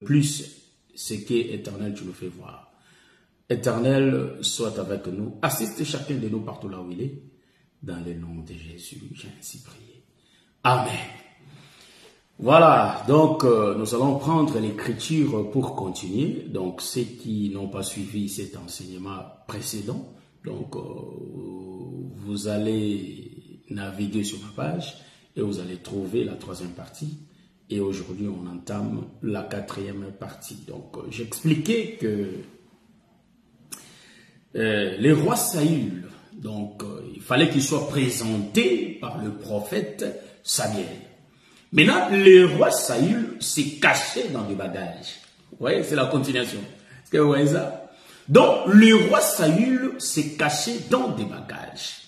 plus ce qui est éternel, tu nous fais voir. Éternel, soit avec nous. Assiste chacun de nous partout là où il est. Dans le nom de Jésus, j'ai ainsi prié. Amen. Voilà, donc nous allons prendre l'écriture pour continuer. Donc ceux qui n'ont pas suivi cet enseignement précédent, donc vous allez naviguer sur ma page et vous allez trouver la troisième partie. Et aujourd'hui, on entame la quatrième partie. Donc j'expliquais que le roi Saül, donc il fallait qu'il soit présenté par le prophète Samuel. Maintenant, le roi Saül s'est caché dans des bagages. Vous voyez, c'est la continuation. Est-ce que vous voyez ça? Donc, le roi Saül s'est caché dans des bagages.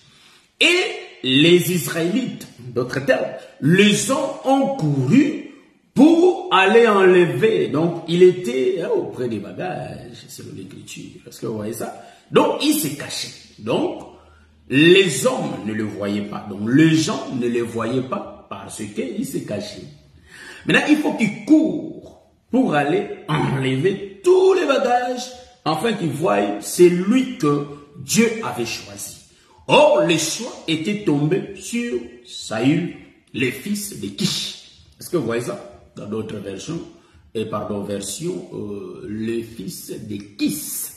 Et les Israélites, d'autres termes, les hommes ont couru pour aller enlever. Donc, il était auprès des bagages, selon l'écriture. Est-ce que vous voyez ça? Donc, il s'est caché. Donc, les hommes ne le voyaient pas. Donc, les gens ne le voyaient pas. Parce qu'il s'est caché. Maintenant, il faut qu'il court pour aller enlever tous les bagages, afin qu'il voie celui que Dieu avait choisi. Or, le choix était tombé sur Saül, le fils de Kish. Est-ce que vous voyez ça? Dans d'autres versions, le fils de Kis.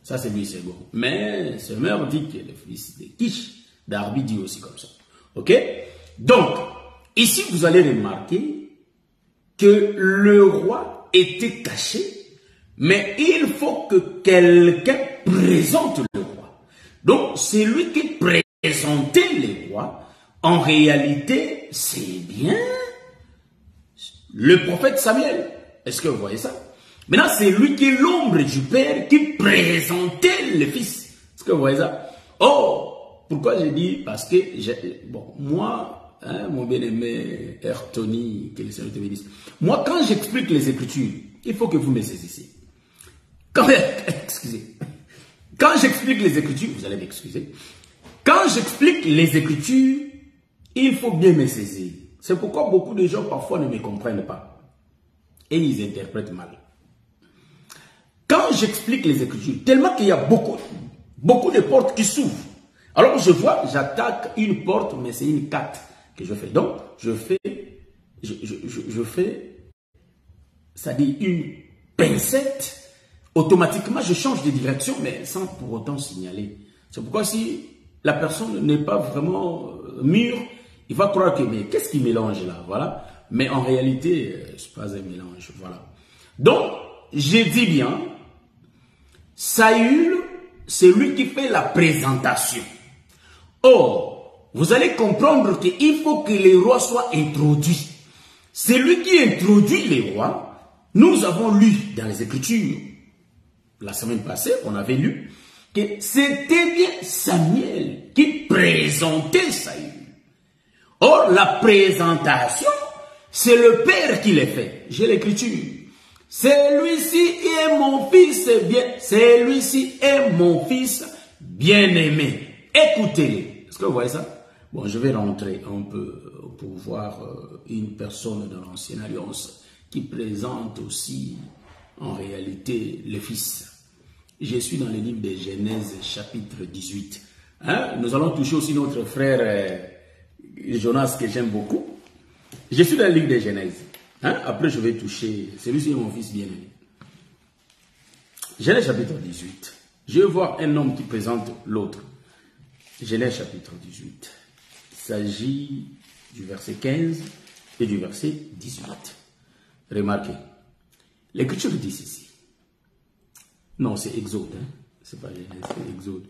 Ça, c'est lui second. Mais ce meurt dit que le fils de Kish. Darby dit aussi comme ça. Ok? Donc, ici, vous allez remarquer que le roi était caché, mais il faut que quelqu'un présente le roi. Donc, c'est lui qui présentait le roi. En réalité, c'est bien le prophète Samuel. Est-ce que vous voyez ça? Maintenant, c'est lui qui est l'ombre du Père qui présentait le Fils. Est-ce que vous voyez ça? Oh, pourquoi je dis? Parce que, bon, moi, mon bien-aimé Ertoni, que le Seigneur te bénisse. Moi, quand j'explique les Écritures, il faut que vous me saisissiez. Excusez. Quand j'explique les Écritures, vous allez m'excuser. Quand j'explique les Écritures, il faut bien me saisir. C'est pourquoi beaucoup de gens parfois ne me comprennent pas. Et ils interprètent mal. Quand j'explique les Écritures, tellement qu'il y a beaucoup de portes qui s'ouvrent. Alors je vois, j'attaque une porte, mais c'est une carte que je fais. Donc, je fais, c'est-à-dire une pincette, automatiquement je change de direction, mais sans pour autant signaler. C'est pourquoi si la personne n'est pas vraiment mûre, il va croire que, mais qu'est-ce qui mélange là, voilà. Mais en réalité, ce n'est pas un mélange, voilà. Donc, j'ai dit bien, Saül, c'est lui qui fait la présentation. Or, vous allez comprendre qu'il faut que les rois soient introduits. C'est lui qui introduit les rois. Nous avons lu dans les Écritures, la semaine passée, on avait lu, que c'était bien Samuel qui présentait Saül. Or, la présentation, c'est le Père qui l'a fait. J'ai l'Écriture. Celui-ci est mon fils bien, celui-ci est mon fils bien-aimé. Écoutez-les. Est-ce que vous voyez ça? Bon, je vais rentrer un peu pour voir une personne de l'Ancienne Alliance qui présente aussi en réalité le Fils. Je suis dans le livre de Genèse chapitre 18. Hein? Nous allons toucher aussi notre frère Jonas que j'aime beaucoup. Je suis dans le livre de Genèse. Hein? Après, je vais toucher celui-ci est mon fils bien-aimé. Genèse chapitre 18. Je vais voir un homme qui présente l'autre. Genèse chapitre 18. Il s'agit du verset 15 et du verset 18. Remarquez. L'Écriture dit ceci. Non, c'est Exode. Hein? C'est pas Genèse, c'est Exode.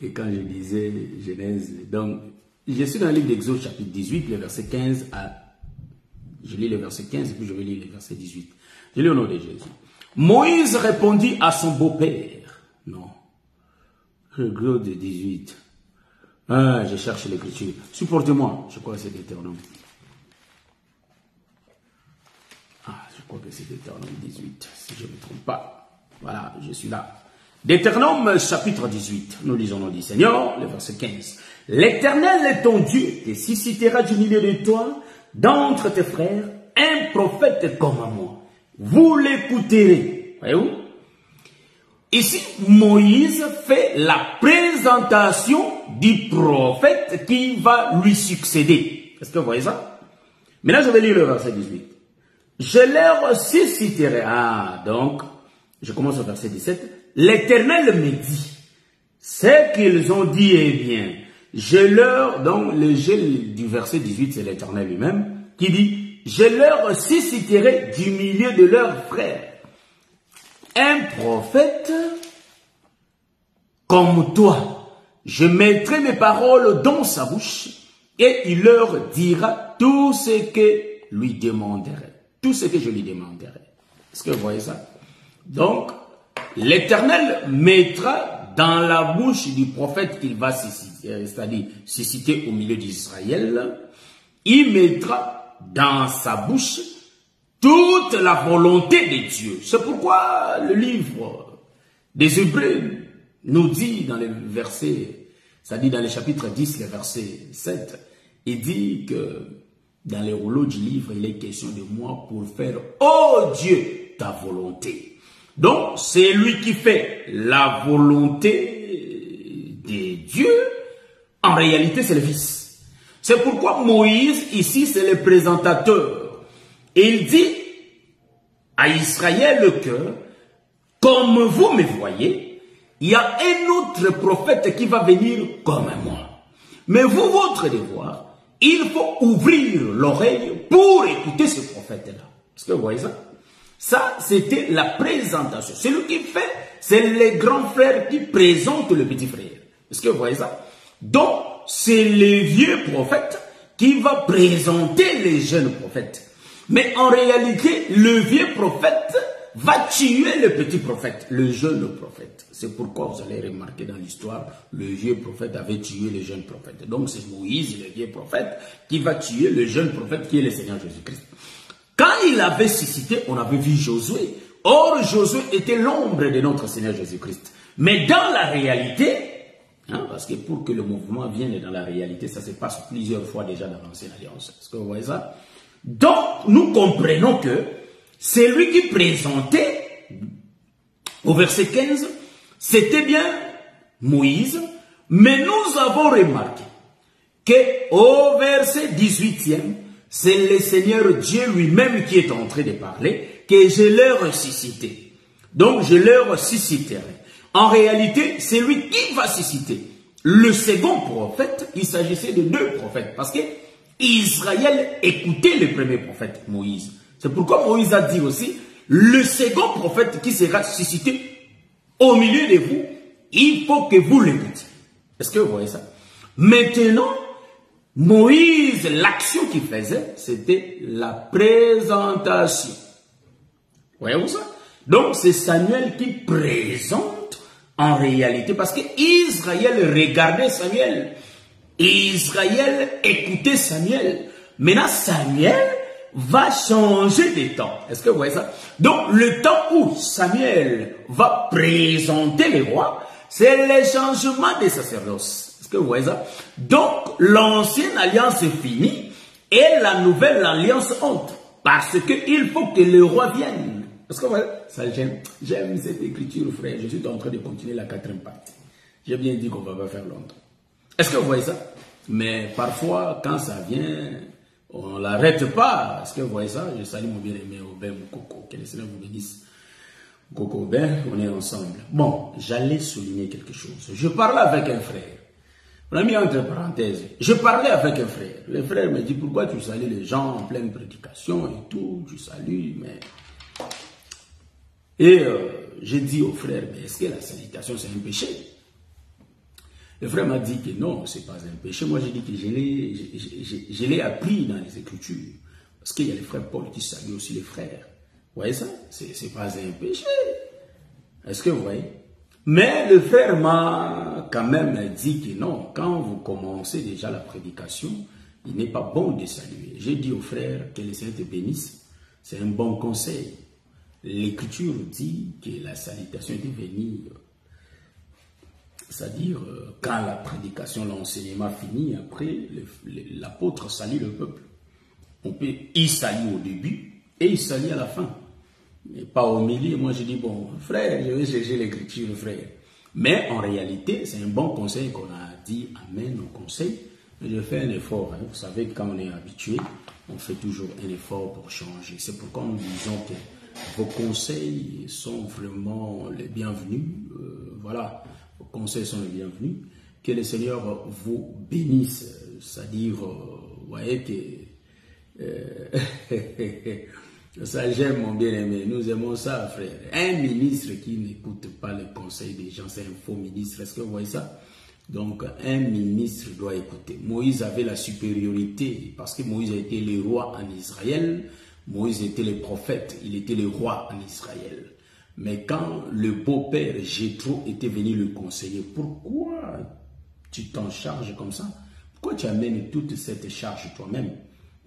Et quand je disais Genèse, donc, je suis dans le livre d'Exode chapitre 18, le verset 15 à... Je lis le verset 15 et puis je vais lire le verset 18. Je lis au nom de Jésus. Moïse répondit à son beau-père. Non. Exode 18. Ah, je cherche l'Écriture. Supportez-moi. Je crois que c'est Deutéronome. Ah, je crois que c'est Deutéronome 18. Si je ne me trompe pas. Voilà, je suis là. Deutéronome chapitre 18. Nous lisons le nom du Seigneur, le verset 15. L'Éternel est ton Dieu et suscitera du milieu de toi, d'entre tes frères, un prophète comme moi. vous l'écouterez. Voyez-vous? Ici, Moïse fait la présentation du prophète qui va lui succéder. Est-ce que vous voyez ça? Maintenant, je vais lire le verset 18. Je leur susciterai. Ah, donc, je commence au verset 17. L'Éternel me dit, ce qu'ils ont dit est bien. Je leur, donc le gel du verset 18, c'est l'Éternel lui-même, qui dit, je leur susciterai du milieu de leurs frères un prophète comme toi. Je mettrai mes paroles dans sa bouche et il leur dira tout ce que lui demanderai. Tout ce que je lui demanderai. Est-ce que vous voyez ça? Donc, l'Éternel mettra dans la bouche du prophète qu'il va susciter, c'est-à-dire susciter au milieu d'Israël, il mettra dans sa bouche toute la volonté de Dieu. C'est pourquoi le livre des Hébreux nous dit dans le verset, c'est-à-dire dans le chapitre 10, le verset 7, il dit que dans les rouleaux du livre, il est question de moi pour faire, oh Dieu, ta volonté. Donc, c'est lui qui fait la volonté de Dieu. En réalité, c'est le Fils. C'est pourquoi Moïse, ici, c'est le présentateur. Et il dit à Israël que, comme vous me voyez, il y a un autre prophète qui va venir comme moi. Mais vous, votre devoir, il faut ouvrir l'oreille pour écouter ce prophète-là. Est-ce que vous voyez ça? Ça, c'était la présentation. Celui qui fait, c'est le grand frère qui présente le petit frère. Est-ce que vous voyez ça? Donc, c'est le vieux prophète qui va présenter les jeunes prophètes. Mais en réalité, le vieux prophète va tuer le petit prophète, le jeune prophète. C'est pourquoi vous allez remarquer dans l'histoire, le vieux prophète avait tué le jeune prophète. Donc c'est Moïse, le vieux prophète, qui va tuer le jeune prophète qui est le Seigneur Jésus-Christ. Quand il avait suscité, on avait vu Josué. Or, Josué était l'ombre de notre Seigneur Jésus-Christ. Mais dans la réalité, parce que pour que le mouvement vienne dans la réalité, ça se passe plusieurs fois déjà dans l'Ancienne Alliance. Est-ce que vous voyez ça? Donc, nous comprenons que c'est lui qui présentait, au verset 15, c'était bien Moïse, mais nous avons remarqué qu'au verset 18e, c'est le Seigneur Dieu lui-même qui est en train de parler, que je leur suscité. Donc, je leur susciterai. En réalité, c'est lui qui va susciter. Le second prophète, il s'agissait de deux prophètes, parce que Israël écoutait le premier prophète, Moïse. C'est pourquoi Moïse a dit aussi, le second prophète qui sera suscité au milieu de vous, il faut que vous l'écoutiez. Est-ce que vous voyez ça? Maintenant, Moïse, l'action qu'il faisait, c'était la présentation. Voyez-vous ça? Donc, c'est Samuel qui présente en réalité, parce que Israël regardait Samuel. Israël écoutait Samuel. Maintenant, Samuel va changer de temps. Est-ce que vous voyez ça? Donc, le temps où Samuel va présenter les rois, c'est le changement des sacerdoces. Est-ce que vous voyez ça? Donc, l'ancienne alliance est finie et la nouvelle alliance entre. Parce qu'il faut que le roi vienne. Est-ce que vous voyez ça? J'aime cette écriture, frère. Je suis en train de continuer la 4e partie. J'ai bien dit qu'on ne va pas faire longtemps. Est-ce que vous voyez ça? Mais parfois, quand ça vient, on ne l'arrête pas. Est-ce que vous voyez ça? Je salue mon bien-aimé Aubin Moukoko. Que le Seigneur vous bénisse. Moukoko Aubin, on est ensemble. Bon, j'allais souligner quelque chose. Je parlais avec un frère. On a mis entre parenthèses. Je parlais avec un frère. Le frère me dit, pourquoi tu salues les gens en pleine prédication et tout? Tu salues, mais... Et j'ai dit au frère, mais est-ce que la salutation c'est un péché? Le frère m'a dit que non, ce n'est pas un péché. Moi, j'ai dit que je l'ai appris dans les Écritures. Parce qu'il y a les frères Paul qui saluent aussi les frères. Vous voyez ça? Ce n'est pas un péché. Est-ce que vous voyez? Mais le frère m'a quand même dit que non, quand vous commencez déjà la prédication, il n'est pas bon de saluer. J'ai dit au frère que le Seigneur te bénisse. C'est un bon conseil. L'Écriture dit que la salutation est devenue... C'est-à-dire, quand la prédication, l'enseignement finit, après, l'apôtre salue le peuple. Il salue au début et il salue à la fin. mais pas au milieu. Moi, je dis, bon, frère, je vais chercher l'écriture, frère. Mais en réalité, c'est un bon conseil qu'on a dit, amen, au conseil. Je fais un effort. Hein. Vous savez, quand on est habitué, on fait toujours un effort pour changer. C'est pourquoi nous disons que vos conseils sont vraiment les bienvenus. Voilà, vos conseils sont les bienvenus. Que le Seigneur vous bénisse. C'est-à-dire, vous voyez que... ça, j'aime mon bien-aimé. Nous aimons ça, frère. Un ministre qui n'écoute pas les conseils des gens, c'est un faux ministre. Est-ce que vous voyez ça? Donc, un ministre doit écouter. Moïse avait la supériorité parce que Moïse a été le roi en Israël. Moïse était le prophète, il était le roi en Israël. Mais quand le beau-père Jéthro était venu le conseiller, pourquoi tu t'en charges comme ça? Pourquoi tu amènes toute cette charge toi-même?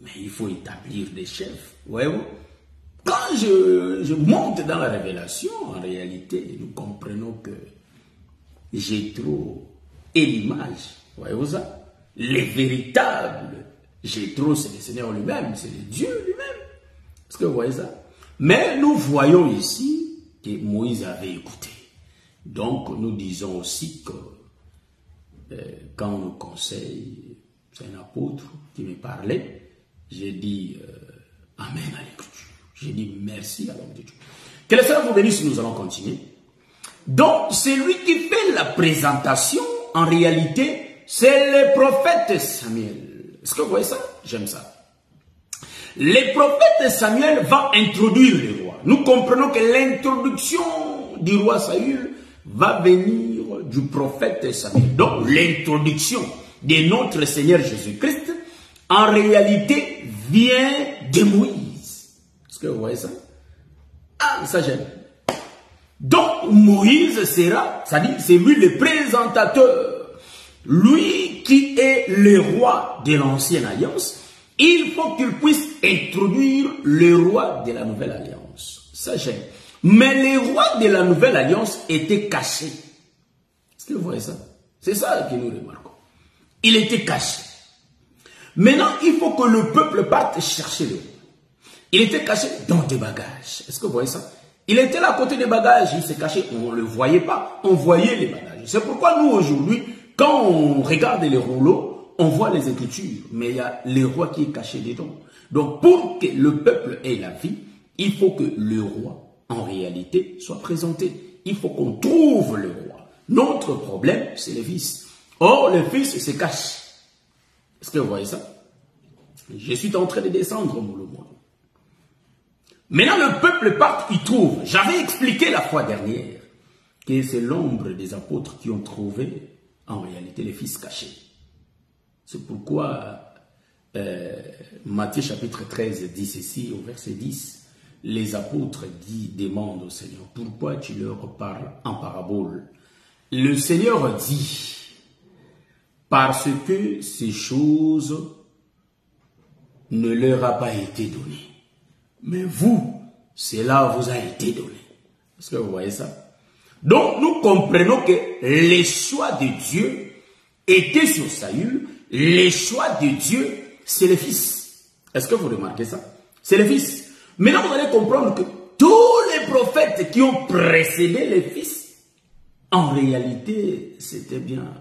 Mais il faut établir des chefs. Voyez-vous? Quand je monte dans la révélation, en réalité, nous comprenons que Jéthro est l'image. Voyez-vous ça? Les véritables Jéthro, c'est le Seigneur lui-même, c'est le Dieu lui-même. Est-ce que vous voyez ça? Mais nous voyons ici que Moïse avait écouté. Donc, nous disons aussi que quand on nous conseille, c'est un apôtre qui me parlait, j'ai dit Amen à l'écriture. J'ai dit merci à l'homme de Dieu. Que le Seigneur vous bénisse, nous allons continuer. Donc, celui qui fait la présentation, en réalité, c'est le prophète Samuel. Est-ce que vous voyez ça? J'aime ça. Le prophète Samuel va introduire le roi. Nous comprenons que l'introduction du roi Saül va venir du prophète Samuel. Donc, l'introduction de notre Seigneur Jésus-Christ, en réalité, vient de Moïse. Est-ce que vous voyez ça? Ah, ça j'aime. Donc, Moïse sera, c'est-à-dire, c'est lui le présentateur. Lui qui est le roi de l'ancienne alliance, il faut qu'il puisse introduire le roi de la nouvelle alliance. Ça j'aime. Mais le roi de la nouvelle alliance était caché. Est-ce que vous voyez ça? C'est ça que nous remarquons. Il était caché. Maintenant, il faut que le peuple parte chercher le roi. Il était caché dans des bagages. Est-ce que vous voyez ça? Il était là à côté des bagages. Il s'est caché. On ne le voyait pas. On voyait les bagages. C'est pourquoi nous, aujourd'hui, quand on regarde les rouleaux, on voit les Écritures, mais il y a le roi qui est caché dedans. Donc, pour que le peuple ait la vie, il faut que le roi, en réalité, soit présenté. Il faut qu'on trouve le roi. Notre problème, c'est le fils. Or, le fils se cache. Est-ce que vous voyez ça? Je suis en train de descendre, mon monde. Maintenant, le peuple part, il trouve. J'avais expliqué la fois dernière que c'est l'ombre des apôtres qui ont trouvé, en réalité, les fils cachés. C'est pourquoi Matthieu chapitre 13 dit ceci, au verset 10, les apôtres demandent au Seigneur, pourquoi tu leur parles en parabole? Le Seigneur dit, parce que ces choses ne leur a pas été données. Mais vous, cela vous a été donné. Est-ce que vous voyez ça? Donc, nous comprenons que les choix de Dieu étaient sur Saül. Les choix de Dieu, c'est le Fils. Est-ce que vous remarquez ça? C'est le Fils. Maintenant, vous allez comprendre que tous les prophètes qui ont précédé le Fils, en réalité, c'était bien.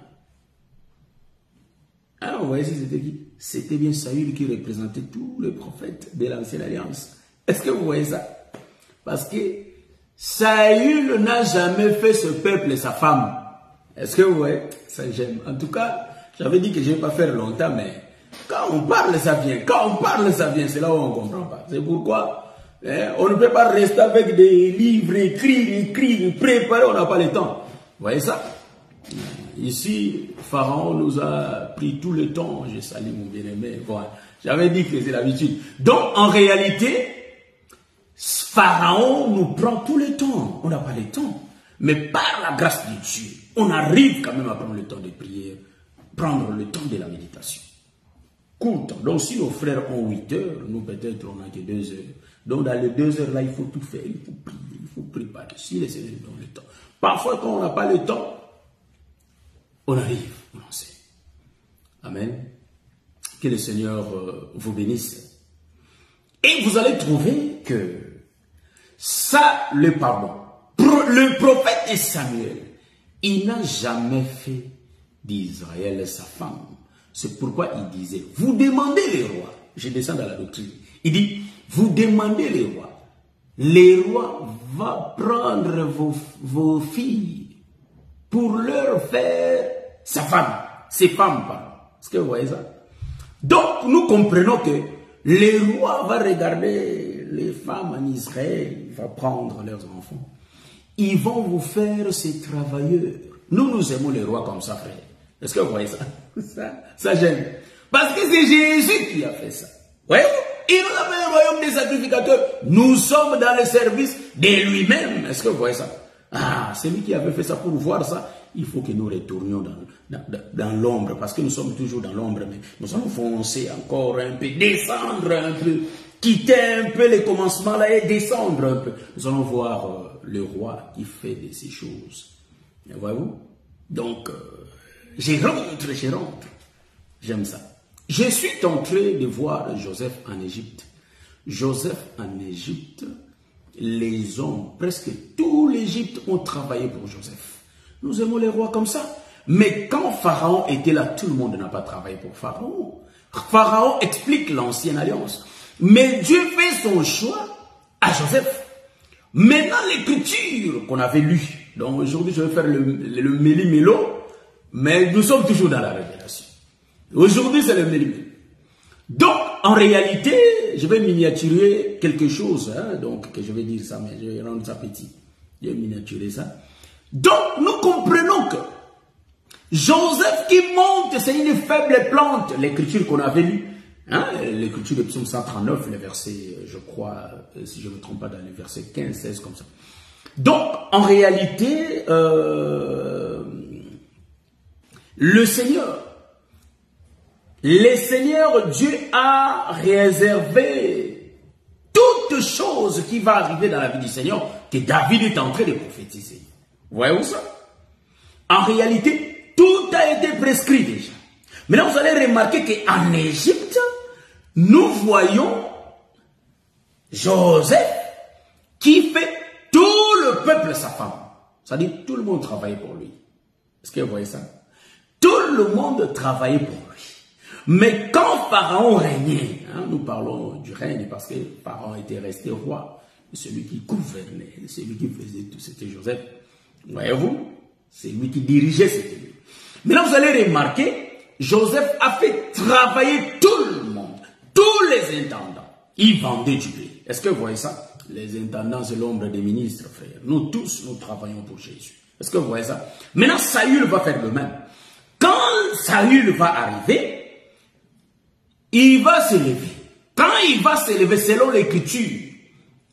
Alors, vous voyez si c'était qui? C'était bien Saül qui représentait tous les prophètes de l'Ancienne Alliance. Est-ce que vous voyez ça? Parce que Saül n'a jamais fait ce peuple sa femme. Est-ce que vous voyez? Ça, j'aime. En tout cas, j'avais dit que je ne vais pas faire longtemps, mais quand on parle, ça vient. Quand on parle, ça vient. C'est là où on ne comprend pas. C'est pourquoi on ne peut pas rester avec des livres écrits, préparés. On n'a pas le temps. Vous voyez ça? Ici, Pharaon nous a pris tout le temps. Je salue mon bien-aimé. Voilà. J'avais dit que c'est l'habitude. Donc, en réalité, Pharaon nous prend tout le temps. On n'a pas le temps. Mais par la grâce de Dieu, on arrive quand même à prendre le temps de prière, prendre le temps de la méditation. Court temps. Donc, si nos frères ont 8 heures, nous peut-être on n'a que 2 heures. Donc, dans les 2 heures là, il faut tout faire. Il faut prier, il faut préparer. Si le Seigneur nous donne le temps. Parfois, quand on n'a pas le temps, on arrive, on enseigne. Amen. Que le Seigneur vous bénisse. Et vous allez trouver que Ça, le pardon. Le prophète Samuel, il n'a jamais fait d'Israël sa femme. C'est pourquoi il disait, vous demandez les rois. Je descends dans la doctrine. Il dit, vous demandez les rois. Les rois vont prendre vos filles pour leur faire sa femme. Ses femmes, pardon. Est-ce que vous voyez ça? Donc, nous comprenons que les rois vont regarder les femmes en Israël, ils vont prendre leurs enfants. Ils vont vous faire ces travailleurs. Nous aimons les rois comme ça, frère. Est-ce que vous voyez ça? Ça j'aime. Parce que c'est Jésus qui a fait ça. Voyez-vous? Il nous a fait le royaume des sacrificateurs. Nous sommes dans le service de lui-même. Est-ce que vous voyez ça? Ah, c'est lui qui avait fait ça. Pour voir ça, il faut que nous retournions dans l'ombre. Parce que nous sommes toujours dans l'ombre. Mais nous allons foncer encore un peu, descendre un peu, quitter un peu les commencements là et descendre un peu. Nous allons voir le roi qui fait de ces choses. Voyez-vous? Donc, je rentre. J'aime ça. Je suis en train de voir Joseph en Égypte. Joseph en Égypte, les hommes, presque tout l'Égypte ont travaillé pour Joseph. Nous aimons les rois comme ça. Mais quand Pharaon était là, tout le monde n'a pas travaillé pour Pharaon. Pharaon explique l'ancienne alliance. Mais Dieu fait son choix à Joseph. Maintenant, l'écriture qu'on avait lue, donc aujourd'hui je vais faire le méli-mélo, mais nous sommes toujours dans la révélation. Aujourd'hui c'est le méli-mélo. Donc, en réalité, je vais miniaturer quelque chose, hein, donc que je vais dire ça, mais je vais rendre ça petit. Je vais miniaturer ça. Donc, nous comprenons que Joseph qui monte, c'est une faible plante, l'écriture qu'on avait lue. Hein, l'écriture de Psaume 139, le verset, je crois, si je ne me trompe pas, dans les versets 15, 16, comme ça. Donc, en réalité, le Seigneur Dieu a réservé toute chose qui va arriver dans la vie du Seigneur, que David est en train de prophétiser. Voyez-vous ça? En réalité, tout a été prescrit déjà. Maintenant, vous allez remarquer qu'en Égypte, nous voyons Joseph qui fait tout le peuple sa femme. C'est-à-dire tout le monde travaillait pour lui. Est-ce que vous voyez ça? Tout le monde travaillait pour lui. Mais quand Pharaon régnait, hein, nous parlons du règne parce que Pharaon était resté roi, celui qui gouvernait, celui qui faisait tout, c'était Joseph. Voyez-vous? C'est lui qui dirigeait, c'était lui. Maintenant, vous allez remarquer, Joseph a fait travailler tout le monde, tous les intendants. Ils vendaient du blé. Est-ce que vous voyez ça? Les intendants, c'est l'ombre des ministres, frère. Nous tous, nous travaillons pour Jésus. Est-ce que vous voyez ça? Maintenant, Saül va faire de même. Quand Saül va arriver, il va se lever. Quand il va se lever, selon l'écriture,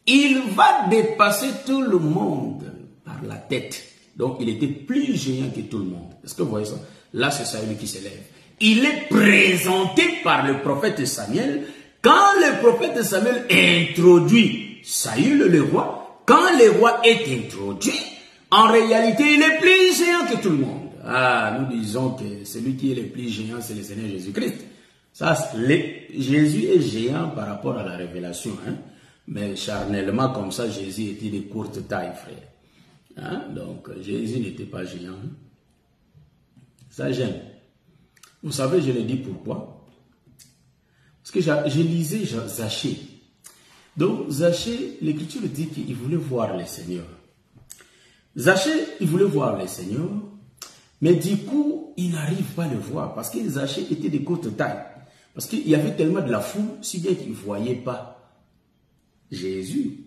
il va dépasser tout le monde par la tête. Donc, il était plus géant que tout le monde. Est-ce que vous voyez ça? Là, c'est Saül qui se lève. Il est présenté par le prophète Samuel. Quand le prophète Samuel introduit Saül, le roi, quand le roi est introduit, en réalité, il est plus géant que tout le monde. Ah, nous disons que celui qui est le plus géant, c'est le Seigneur Jésus-Christ. Ça, Jésus est géant par rapport à la révélation. Hein? Mais charnellement, comme ça, Jésus était de courte taille, frère. Hein? Donc, Jésus n'était pas géant. Ça, j'aime. Vous savez, je le dis pourquoi. Parce que je lisais Zachée. Donc, Zachée, l'écriture dit qu'il voulait voir le Seigneur. Zachée, il voulait voir le Seigneur. Mais du coup, il n'arrive pas à le voir. Parce que Zachée était de courte taille. Parce qu'il y avait tellement de la foule, si bien qu'il ne voyait pas Jésus.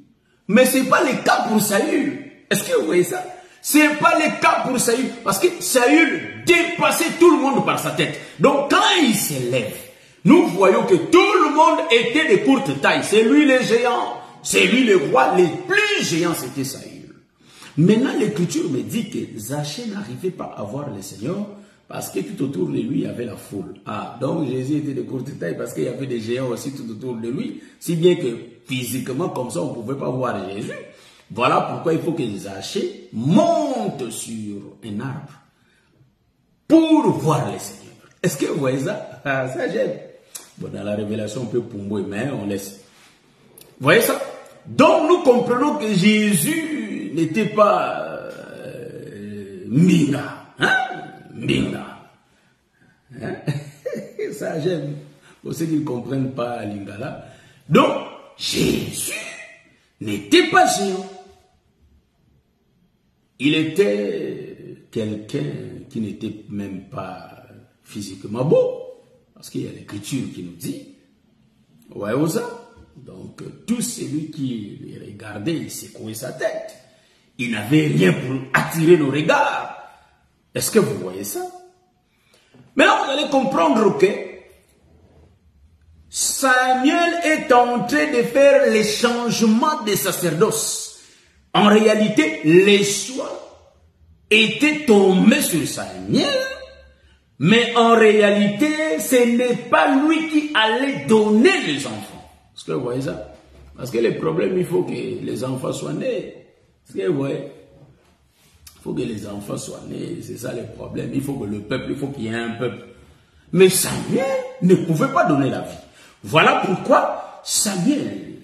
Mais ce n'est pas le cas pour Saül. Est-ce que vous voyez ça? Ce n'est pas le cas pour Saül. Parce que Saül dépassait tout le monde par sa tête. Donc quand il se lève, nous voyons que tout le monde était de courte taille. C'est lui le géant. C'est lui le roi. Les plus géants, c'était Saül. Maintenant, l'écriture me dit que Zachée n'arrivait pas à voir le Seigneur parce que tout autour de lui, il y avait la foule. Ah, donc Jésus était de courte taille parce qu'il y avait des géants aussi tout autour de lui. Si bien que physiquement, comme ça, on ne pouvait pas voir Jésus. Voilà pourquoi il faut que Zachée monte sur un arbre pour voir le Seigneur. Est-ce que vous voyez ça? Ah, ça j'aime. Bon, dans la révélation, on peut pomper, mais on laisse. Vous voyez ça? Donc nous comprenons que Jésus n'était pas Minga. Hein? Minga. Hein? Ça j'aime. Pour ceux qui ne comprennent pas Lingala. Donc, Jésus n'était pas géant. Il était quelqu'un qui n'était même pas physiquement beau. Parce qu'il y a l'écriture qui nous dit. Ouais, ça. Donc, tout celui qui les regardait, il secouait sa tête. Il n'avait rien pour attirer nos regards. Est-ce que vous voyez ça? Maintenant, vous allez comprendre que Samuel est en train de faire les changements des sacerdoces. En réalité, les choix étaient tombés sur Samuel, mais en réalité, ce n'est pas lui qui allait donner les enfants. Est-ce que vous voyez ça? Parce que le problème, il faut que les enfants soient nés. Est-ce que vous voyez? Il faut que les enfants soient nés, c'est ça le problème. Il faut que le peuple, il faut qu'il y ait un peuple. Mais Samuel ne pouvait pas donner la vie. Voilà pourquoi Samuel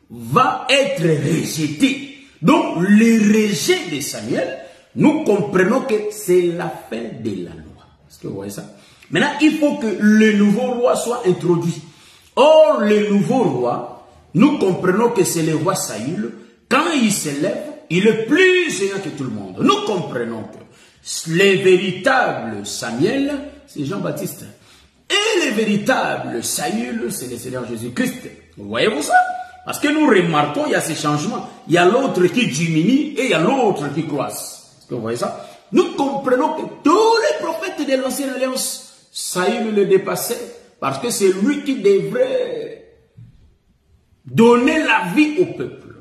va être rejeté. Donc, le rejet de Samuel, nous comprenons que c'est la fin de la loi. Est-ce que vous voyez ça? Maintenant, il faut que le nouveau roi soit introduit. Or, le nouveau roi, nous comprenons que c'est le roi Saül. Quand il s'élève, il est plus géant que tout le monde. Nous comprenons que le véritable Samuel, c'est Jean-Baptiste. Et le véritable Saül, c'est le Seigneur Jésus-Christ. Voyez-vous ça? Parce que nous remarquons, il y a ces changements. Il y a l'autre qui diminue et il y a l'autre qui croisse. Est-ce que vous voyez ça? Nous comprenons que tous les prophètes de l'Ancienne Alliance, Saül le dépassait. Parce que c'est lui qui devrait donner la vie au peuple.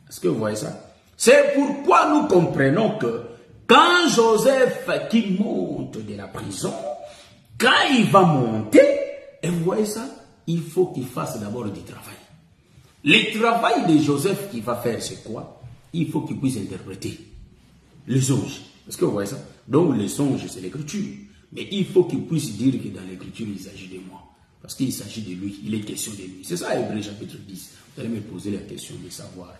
Est-ce que vous voyez ça? C'est pourquoi nous comprenons que quand Joseph qui monte de la prison, quand il va monter, et vous voyez ça, il faut qu'il fasse d'abord du travail. Le travail de Joseph qu'il va faire, c'est quoi? Il faut qu'il puisse interpréter les songes. Est-ce que vous voyez ça? Donc les songes, c'est l'écriture. Mais il faut qu'il puisse dire que dans l'écriture, il s'agit de moi. Parce qu'il s'agit de lui, il est question de lui. C'est ça, Hébreux chapitre 10. Vous allez me poser la question de savoir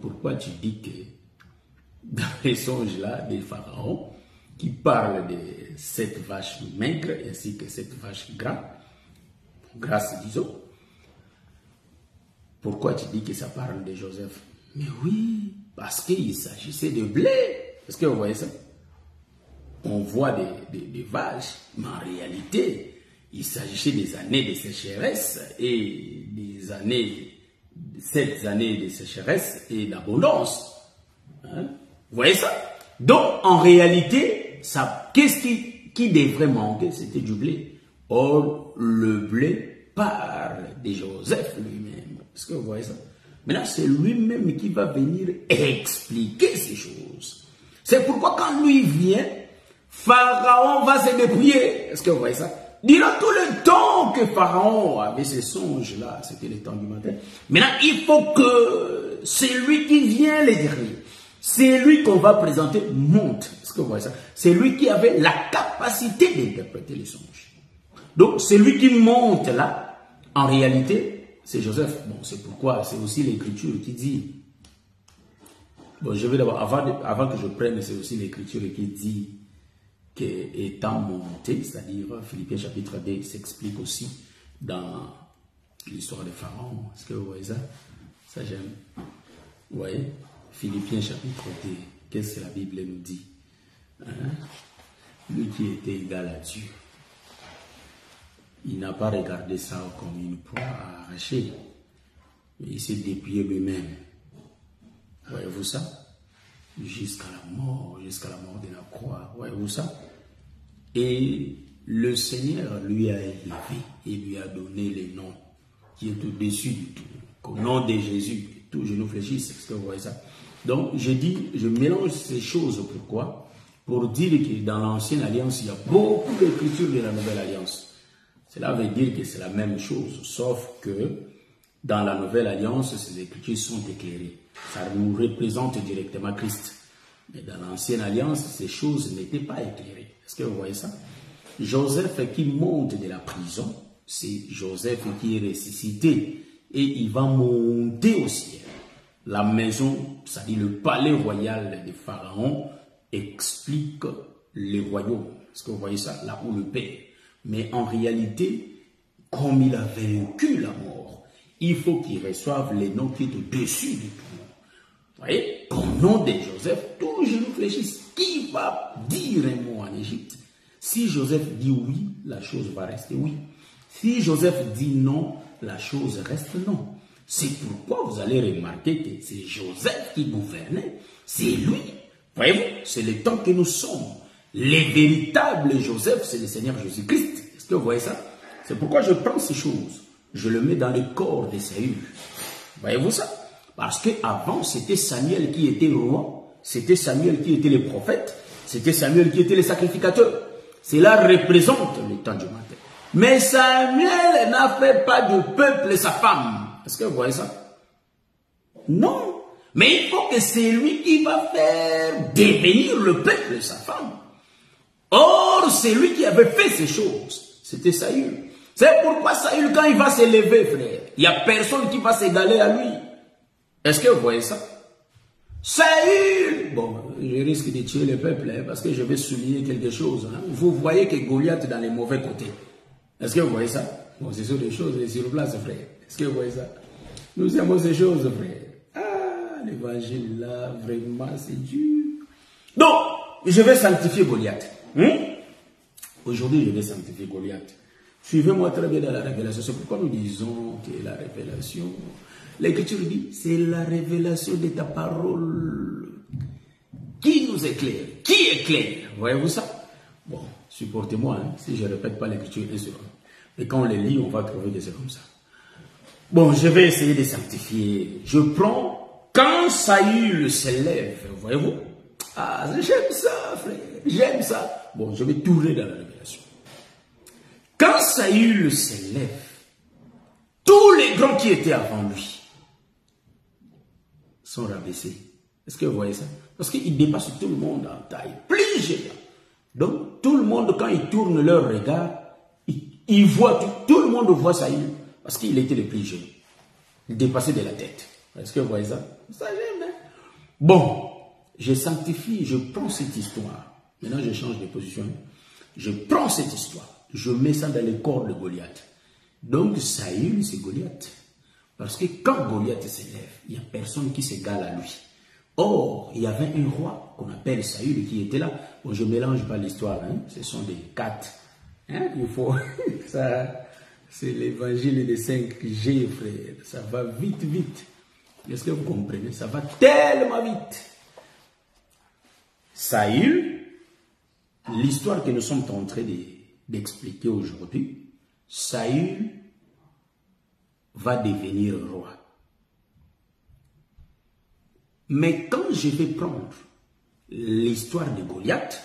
pourquoi tu dis que dans les songes là des pharaons, qui parle de cette vache maigre ainsi que cette vache grasse, disons. Pourquoi tu dis que ça parle de Joseph? Mais oui, parce qu'il s'agissait de blé. Est-ce que vous voyez ça? On voit des vaches, mais en réalité, il s'agissait des années de sécheresse et des années, 7 années de sécheresse et d'abondance. Hein? Vous voyez ça? Donc, en réalité, qu'est-ce qui devrait manquer? C'était du blé. Or, le blé parle de Joseph lui-même. Est-ce que vous voyez ça? Maintenant, c'est lui-même qui va venir expliquer ces choses. C'est pourquoi quand lui vient, Pharaon va se dépouiller. Est-ce que vous voyez ça? Durant tout le temps que Pharaon avait ces songes-là, c'était le temps du matin. Maintenant, il faut que celui qui vient les derniers, c'est lui qu'on va présenter monte. Est-ce que vous voyez ça? C'est lui qui avait la capacité d'interpréter les songes. Donc, celui qui monte là, en réalité, c'est Joseph. Bon, c'est pourquoi, c'est aussi l'écriture qui dit. Bon, je vais d'abord, avant que je prenne, c'est aussi l'écriture qui dit qu'étant monté, c'est-à-dire Philippiens chapitre 2 s'explique aussi dans l'histoire de Pharaon. Est-ce que vous voyez ça? Ça j'aime. Vous voyez? Philippiens chapitre 2, qu'est-ce que la Bible nous dit? Hein? Lui qui était égal à Dieu, il n'a pas regardé ça comme une proie à arracher, mais il s'est dépouillé lui-même. Voyez-vous ça? Jusqu'à la mort de la croix. Voyez-vous ça? Et le Seigneur lui a élevé et lui a donné le nom qui est au-dessus du tout. Au nom de Jésus, tout genou fléchisse. Est-ce que vous voyez ça? Donc, je mélange ces choses. Pourquoi? Pour dire que dans l'Ancienne Alliance, il y a beaucoup d'écritures de la Nouvelle Alliance. Cela veut dire que c'est la même chose, sauf que dans la Nouvelle Alliance, ces écritures sont éclairées. Ça nous représente directement Christ. Mais dans l'Ancienne Alliance, ces choses n'étaient pas éclairées. Est-ce que vous voyez ça? Joseph qui monte de la prison, c'est Joseph qui est ressuscité, et il va monter au ciel. La maison, c'est-à-dire le palais royal de Pharaon, explique les royaumes. Est-ce que vous voyez ça? Là où le Père. Mais en réalité, comme il a vaincu la mort, il faut qu'il reçoive les noms qui est au-dessus de tout le monde. Vous voyez? Au nom de Joseph, tous les genoux fléchissent. Qui va dire un mot en Égypte? Si Joseph dit oui, la chose va rester oui. Si Joseph dit non, la chose reste non. C'est pourquoi vous allez remarquer que c'est Joseph qui gouvernait. C'est lui. Voyez-vous, c'est le temps que nous sommes. Les véritables Joseph, c'est le Seigneur Jésus-Christ. Est-ce que vous voyez ça? C'est pourquoi je prends ces choses. Je le mets dans le corps de Saül. Voyez-vous ça? Parce qu'avant, c'était Samuel qui était roi. C'était Samuel qui était le prophète. C'était Samuel qui était le sacrificateur. Cela représente le temps du matin. Mais Samuel n'a fait pas de peuple sa femme. Est-ce que vous voyez ça? Non. Mais il faut que c'est lui qui va faire devenir le peuple sa femme. Or, c'est lui qui avait fait ces choses. C'était Saül. C'est pourquoi Saül, quand il va se lever, frère, il n'y a personne qui va s'égaler à lui. Est-ce que vous voyez ça? Saül! Bon, je risque de tuer le peuple, hein, parce que je vais souligner quelque chose. Hein. Vous voyez que Goliath est dans les mauvais côtés. Est-ce que vous voyez ça? Bon, ce sont des choses sur place, frère. Est-ce que vous voyez ça? Nous aimons ces choses, frère. Ah, l'évangile là, vraiment, c'est dur. Donc, je vais sanctifier Goliath. Aujourd'hui, je vais sanctifier Goliath. Suivez-moi très bien dans la révélation. C'est pourquoi nous disons que la révélation, l'Écriture dit, c'est la révélation de ta parole qui nous éclaire. Qui éclaire? Voyez-vous ça? Bon, supportez-moi, hein, si je ne répète pas l'Écriture, et quand on les lit, on va trouver que c'est comme ça. Bon, je vais essayer de sanctifier. Je prends, quand Saül s'élève, voyez-vous? Ah, j'aime ça, frère, j'aime ça. Bon, je vais tourner dans la révélation. Quand Saül s'élève, tous les grands qui étaient avant lui sont rabaissés. Est-ce que vous voyez ça? Parce qu'il dépasse tout le monde en taille, plus géant. Donc, tout le monde, quand ils tournent leur regard, ils voient, tout le monde voit Saül, parce qu'il était le plus jeune. Il dépassait de la tête. Est-ce que vous voyez ça? Ça j'aime, hein? Bon, je sanctifie, je prends cette histoire. Maintenant, je change de position. Je prends cette histoire. Je mets ça dans le corps de Goliath. Donc, Saül, c'est Goliath. Parce que quand Goliath s'élève, il n'y a personne qui s'égale à lui. Or, il y avait un roi qu'on appelle Saül qui était là. Bon, je ne mélange pas l'histoire. Hein? Ce sont des 4. Hein? Il faut... ça, c'est l'évangile des 5G, frère. Ça va vite, vite. Est-ce que vous comprenez? Ça va tellement vite. Saül, l'histoire que nous sommes en train d'expliquer aujourd'hui, Saül va devenir roi. Mais quand je vais prendre l'histoire de Goliath,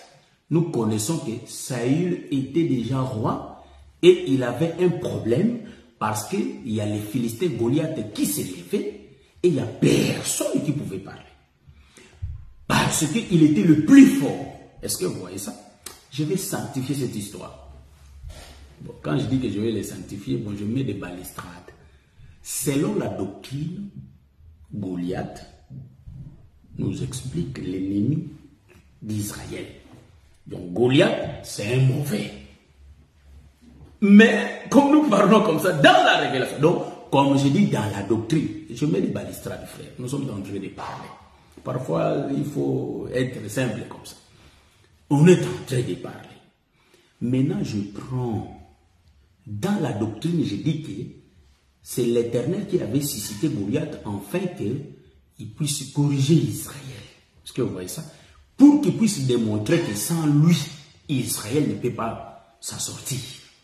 nous connaissons que Saül était déjà roi et il avait un problème parce qu'il y a les Philistins Goliath qui s'élevaient et il n'y a personne qui pouvait parler. Parce qu'il était le plus fort. Est-ce que vous voyez ça? Je vais sanctifier cette histoire. Bon, quand je dis que je vais les sanctifier, bon, je mets des balustrades. Selon la doctrine, Goliath nous explique l'ennemi d'Israël. Donc Goliath, c'est un mauvais. Mais comme nous parlons comme ça, dans la révélation, donc comme je dis dans la doctrine, je mets des balustrades, frère. Nous sommes en train de parler. Parfois, il faut être simple comme ça. On est en train de parler. Maintenant, je prends, dans la doctrine, je dis que c'est l'Éternel qui avait suscité Goliath afin qu'il puisse corriger Israël. Est-ce que vous voyez ça? Pour qu'il puisse démontrer que sans lui, Israël ne peut pas s'en sortir.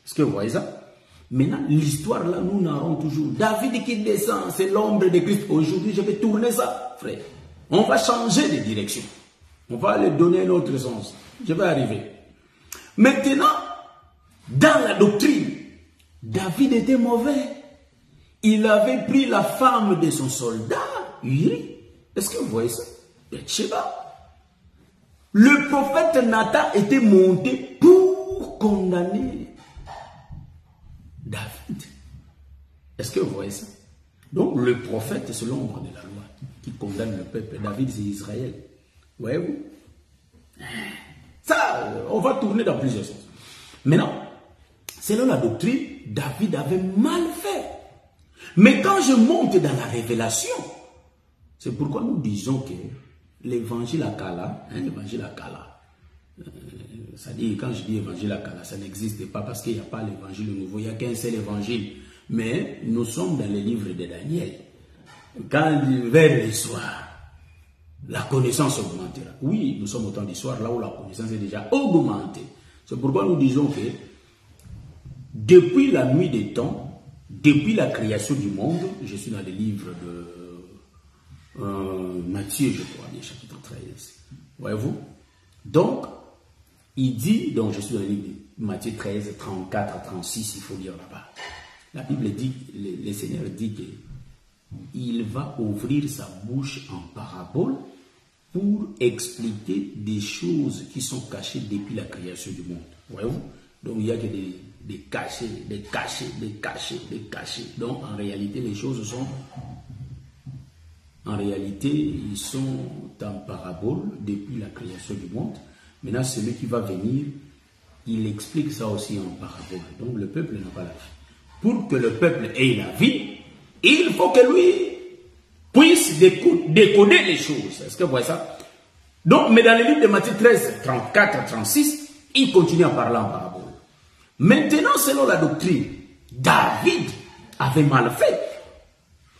Est-ce que vous voyez ça? Maintenant, l'histoire là, nous narrons toujours. David qui descend, c'est l'ombre de Christ. Aujourd'hui, je vais tourner ça, frère. On va changer de direction. On va lui donner un autre sens. Je vais arriver. Maintenant, dans la doctrine, David était mauvais. Il avait pris la femme de son soldat, Uri. Est-ce que vous voyez ça? Bathsheba. Le prophète Nathan était monté pour condamner David. Est-ce que vous voyez ça? Donc le prophète, c'est l'ombre de la loi qui condamne le peuple. David, c'est Israël. Voyez-vous? Ça, on va tourner dans plusieurs sens. Maintenant, selon la doctrine, David avait mal fait. Mais quand je monte dans la révélation, c'est pourquoi nous disons que l'évangile à Kala, l'évangile à Kala, c'est-à-dire quand je dis évangile à Kala, ça n'existe pas parce qu'il n'y a pas l'évangile nouveau, il n'y a qu'un seul évangile. Mais nous sommes dans les livres de Daniel. Quand vers le soir, la connaissance augmentera. Oui, nous sommes au temps du soir, là où la connaissance est déjà augmentée. C'est pourquoi nous disons que depuis la nuit des temps, depuis la création du monde, je suis dans les livres de Matthieu, je crois, le chapitre 13. Voyez-vous? Donc, il dit, donc je suis dans les livres de Matthieu 13, 34 à 36, il faut lire là-bas. La Bible dit, le Seigneur dit qu'il va ouvrir sa bouche en parabole pour expliquer des choses qui sont cachées depuis la création du monde. Voyez-vous? Donc il n'y a que des cachés, des cachés, des cachés, des cachés. Donc en réalité, les choses sont... En réalité, ils sont en parabole depuis la création du monde. Maintenant, celui qui va venir, il explique ça aussi en parabole. Donc le peuple n'a pas la vie. Pour que le peuple ait la vie, il faut que lui puisse décoder les choses. Est-ce que vous voyez ça? Donc, mais dans le livre de Matthieu 13, 34 à 36, il continue à parler en parabole. Maintenant, selon la doctrine, David avait mal fait.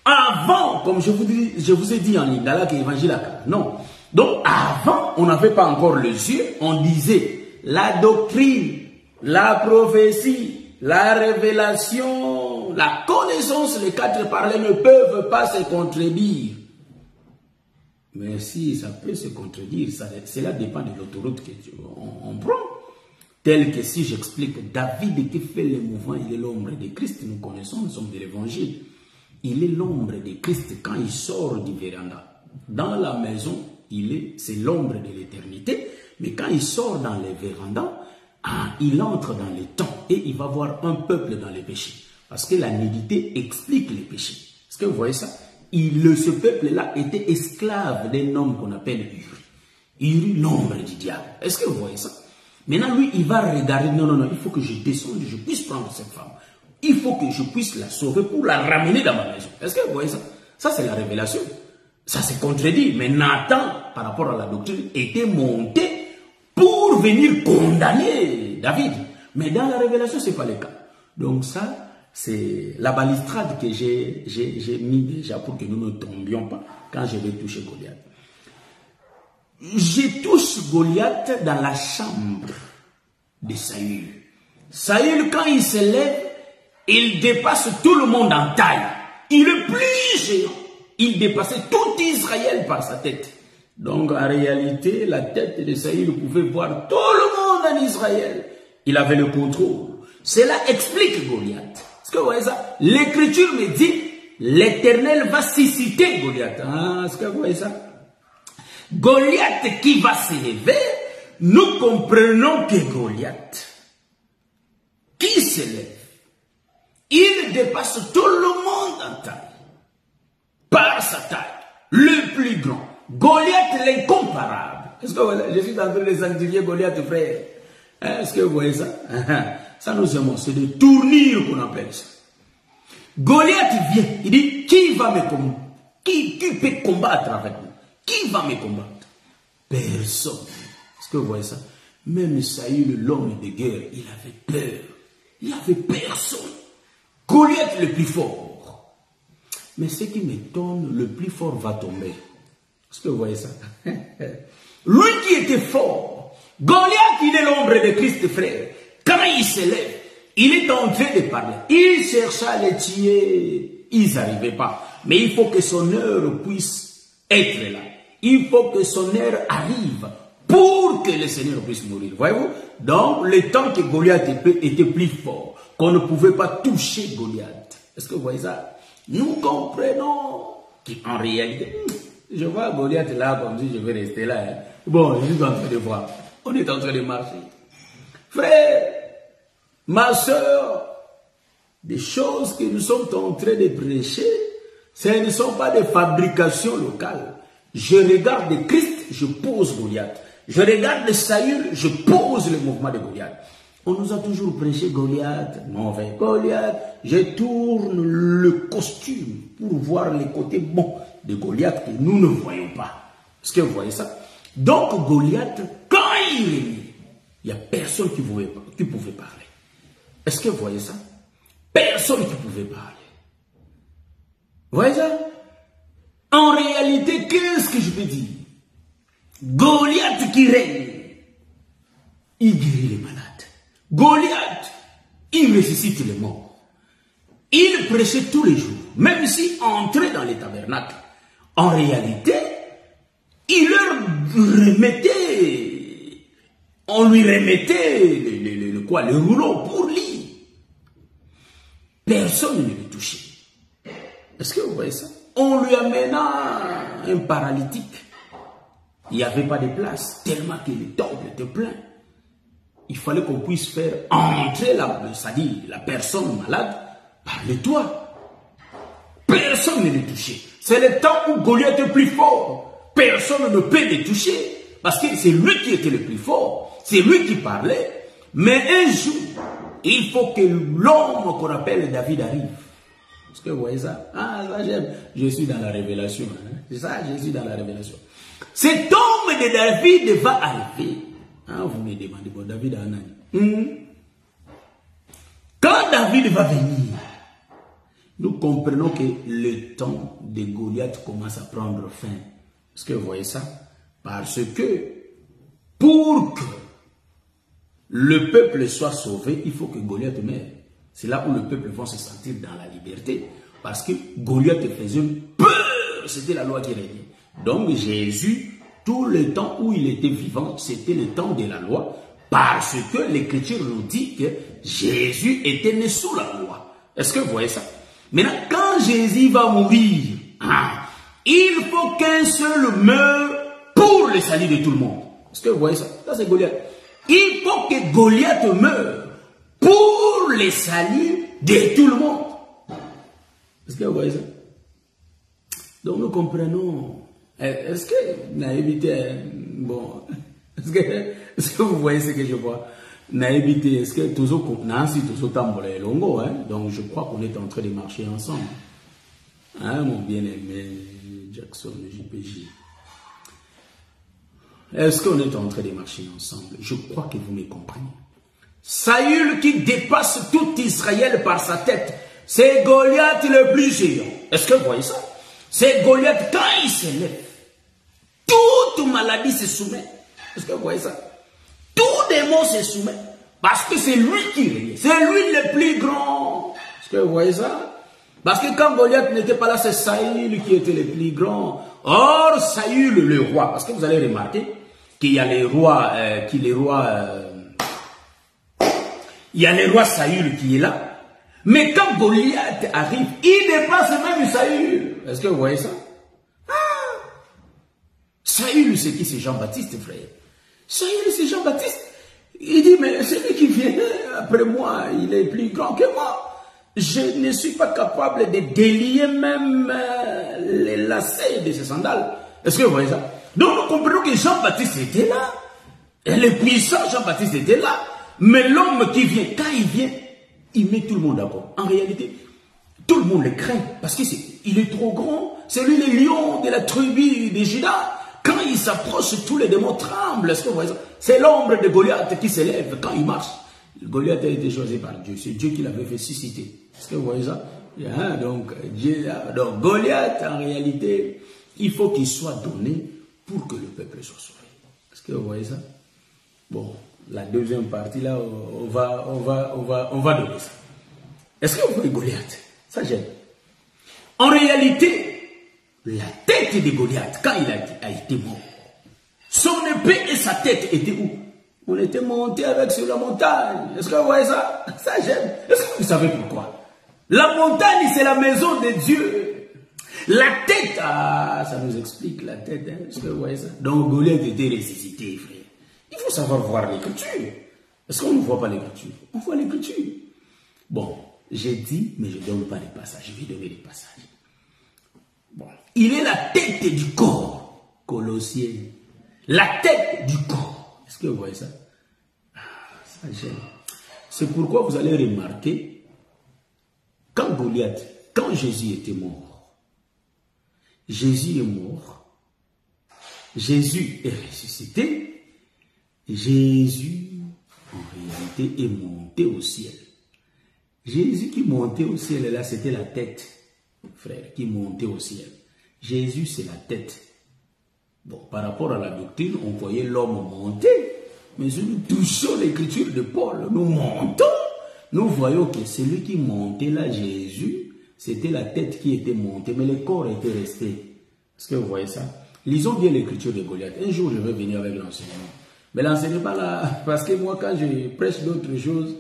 Avant, comme je vous ai dit en ligne, dans l'évangile, non. Donc, avant, on n'avait pas encore les yeux, on disait la doctrine, la prophétie, la révélation, la connaissance, les quatre parlers ne peuvent pas se contredire. Mais si ça peut se contredire, cela dépend de l'autoroute qu'on prend. Tel que si j'explique David qui fait le mouvement, il est l'ombre de Christ, nous connaissons, nous sommes de l'évangile. Il est l'ombre de Christ quand il sort du véranda. Dans la maison, c'est l'ombre de l'éternité, mais quand il sort dans les vérandas, il entre dans les temps et il va voir un peuple dans les péchés. Parce que la nudité explique les péchés. Est-ce que vous voyez ça? Ce peuple-là était esclave d'un homme qu'on appelle Uri. Uri, l'ombre du diable. Est-ce que vous voyez ça? Maintenant, lui, il va regarder, non, il faut que je descende, je puisse prendre cette femme. Il faut que je puisse la sauver pour la ramener dans ma maison. Est-ce que vous voyez ça? Ça, c'est la révélation. Ça se contredit. Mais Nathan, par rapport à la doctrine, était monté pour venir condamner David. Mais dans la révélation, ce n'est pas le cas. Donc ça, c'est la balustrade que j'ai mis déjà pour que nous ne tombions pas quand je vais toucher Goliath. Je touche Goliath dans la chambre de Saül. Saül, quand il se lève, il dépasse tout le monde en taille. Il est plus géant. Il dépassait tout Israël par sa tête. Donc en réalité, la tête de Saül pouvait voir tout le monde en Israël. Il avait le contrôle. Cela explique Goliath. Est-ce que vous voyez ça? L'écriture me dit, l'Éternel va susciter Goliath. Est-ce que vous voyez ça? Goliath qui va s'élever, nous comprenons que Goliath, qui s'élève, il dépasse tout le monde en taille. Par sa taille, le plus grand. Goliath l'incomparable. Est-ce que vous voyez? Je suis en train de sanctifier Goliath, frère. Est-ce que vous voyez ça? Ça nous aimons, c'est des tournures qu'on appelle ça. Goliath vient, il dit, qui va me combattre? Qui peut combattre avec moi? Qui va me combattre? Personne. Est-ce que vous voyez ça? Même Saül, l'homme de guerre, il avait peur. Il n'y avait personne. Goliath le plus fort. Mais ce qui m'étonne, le plus fort va tomber. Est-ce que vous voyez ça? Lui qui était fort, Goliath, il est l'ombre de Christ, frère. Quand il s'élève, il est en train de parler. Il chercha à les tuer. Ils n'arrivaient pas. Mais il faut que son heure puisse être là. Il faut que son heure arrive pour que le Seigneur puisse mourir. Voyez-vous? Donc, le temps que Goliath était plus fort, qu'on ne pouvait pas toucher Goliath. Est-ce que vous voyez ça? Nous comprenons qu'en réalité, je vois Goliath là comme si je vais rester là. Bon, je suis en train de voir. On est en train de marcher. Frère, ma soeur, des choses que nous sommes en train de prêcher, Ce ne sont pas des fabrications locales. Je regarde Christ, je pose Goliath. Je regarde Saül, je pose le mouvement de Goliath. On nous a toujours prêché Goliath, mauvais Goliath. Je tourne le costume pour voir les côtés bons de Goliath que nous ne voyons pas. Est-ce que vous voyez ça? Donc Goliath, quand il est né, il n'y a personne qui pouvait parler. Est-ce que vous voyez ça? Personne qui pouvait parler. Vous voyez ça? En réalité, qu'est-ce que je peux dire? Goliath qui règne, il guérit les malades. Goliath, il ressuscite les morts. Il prêchait tous les jours, même s'il entrait dans les tabernacles. En réalité, il leur remettait, on lui remettait le rouleau pour lire. Personne ne le touchait. Est-ce que vous voyez ça? On lui amena un paralytique. Il n'y avait pas de place, tellement que le temple était plein. Il fallait qu'on puisse faire entrer la personne malade par le toit. Personne ne le touchait. C'est le temps où Goliath était plus fort. Personne ne peut le toucher. Parce que c'est lui qui était le plus fort. C'est lui qui parlait. Mais un jour, il faut que l'homme qu'on appelle David arrive. Est-ce que vous voyez ça? Ah, ça j'aime. Je suis dans la révélation. Hein? C'est ça, je suis dans la révélation. Cet homme de David va arriver. Ah, vous me demandez, bon, David a un ami. Quand David va venir, nous comprenons que le temps de Goliath commence à prendre fin. Est-ce que vous voyez ça? Parce que pour que le peuple soit sauvé, il faut que Goliath meure. C'est là où le peuple va se sentir dans la liberté. Parce que Goliath faisait peur. C'était la loi qui régnait. Donc Jésus, tout le temps où il était vivant, c'était le temps de la loi. Parce que l'Écriture nous dit que Jésus était né sous la loi. Est-ce que vous voyez ça? Maintenant, quand Jésus va mourir, il faut qu'un seul meure pour le salut de tout le monde. Est-ce que vous voyez ça? Ça c'est Goliath. Il faut que Goliath meure pour le salut de tout le monde. Est-ce que vous voyez ça? Donc nous comprenons. Est-ce que naïveté, bon, est-ce que vous voyez ce que je vois? Naïveté, est-ce que toujours Nancy, toujours Tambola et Longo, hein? Donc je crois qu'on est en train de marcher ensemble. Hein, mon bien-aimé Jackson, JPJ. Est-ce qu'on est en train de marcher ensemble? Je crois que vous me comprenez. Saül qui dépasse tout Israël par sa tête, c'est Goliath le plus géant. Est-ce que vous voyez ça? C'est Goliath, quand il s'élève, toute maladie se soumet. Est-ce que vous voyez ça? Tout démon se soumet. Parce que c'est lui qui règne. C'est lui le plus grand. Est-ce que vous voyez ça? Parce que quand Goliath n'était pas là, c'est Saül qui était le plus grand. Or, Saül le roi. Parce que vous allez remarquer qu'il y a les rois, il y a le roi Saül qui est là. Mais quand Goliath arrive, il dépasse même Saül. Est-ce que vous voyez ça? Saül, c'est qui? C'est Jean-Baptiste, frère. Saül, c'est Jean-Baptiste. Il dit, mais celui qui vient après moi, il est plus grand que moi. Je ne suis pas capable de délier même les lacets de ses sandales. Est-ce que vous voyez ça? Donc nous comprenons que Jean-Baptiste était là. Et le puissant Jean-Baptiste était là. Mais l'homme qui vient, quand il vient, il met tout le monde d'accord. En réalité, tout le monde le craint. Parce qu'il est trop grand. C'est lui le lion de la tribu de Juda. Quand il s'approche, tous les démons tremblent. Est-ce que vous voyez ça? C'est l'ombre de Goliath qui s'élève quand il marche. Goliath a été choisi par Dieu. C'est Dieu qui l'avait fait susciter. Est-ce que vous voyez ça? Donc Goliath, en réalité, il faut qu'il soit donné pour que le peuple soit sauvé. Est-ce que vous voyez ça? Bon, la deuxième partie, là, on va donner ça. Est-ce que vous voyez Goliath? Ça gêne. En réalité, la tête de Goliath, quand il a été mort, son épée et sa tête étaient où? On était monté avec sur la montagne. Est-ce que vous voyez ça? Ça gêne. Est-ce que vous savez pourquoi? La montagne, c'est la maison de Dieu. La tête, ça nous explique la tête. Hein? Est-ce que vous voyez ça? Donc Goliath était ressuscité, frère. Il faut savoir voir l'écriture. Est-ce qu'on ne voit pas l'écriture? On voit l'écriture. Bon, j'ai dit, mais je ne donne pas les passages. Je vais donner les passages. Bon. Il est la tête du corps. Colossiens. La tête du corps. Est-ce que vous voyez ça? Ça gêne. C'est pourquoi vous allez remarquer, quand Goliath, quand Jésus était mort, Jésus est mort, Jésus est ressuscité, Jésus, en réalité, est monté au ciel. Jésus qui montait au ciel, là, c'était la tête, frère, qui montait au ciel. Jésus, c'est la tête. Bon, par rapport à la doctrine, on voyait l'homme monter. Mais si nous touchons l'écriture de Paul, nous montons, nous voyons que celui qui montait là, Jésus, c'était la tête qui était montée, mais le corps était resté. Est-ce que vous voyez ça? Lisons bien l'écriture de Goliath. Un jour, je vais venir avec l'enseignement. Mais l'enseignement là, parce que moi, quand je prêche d'autres choses,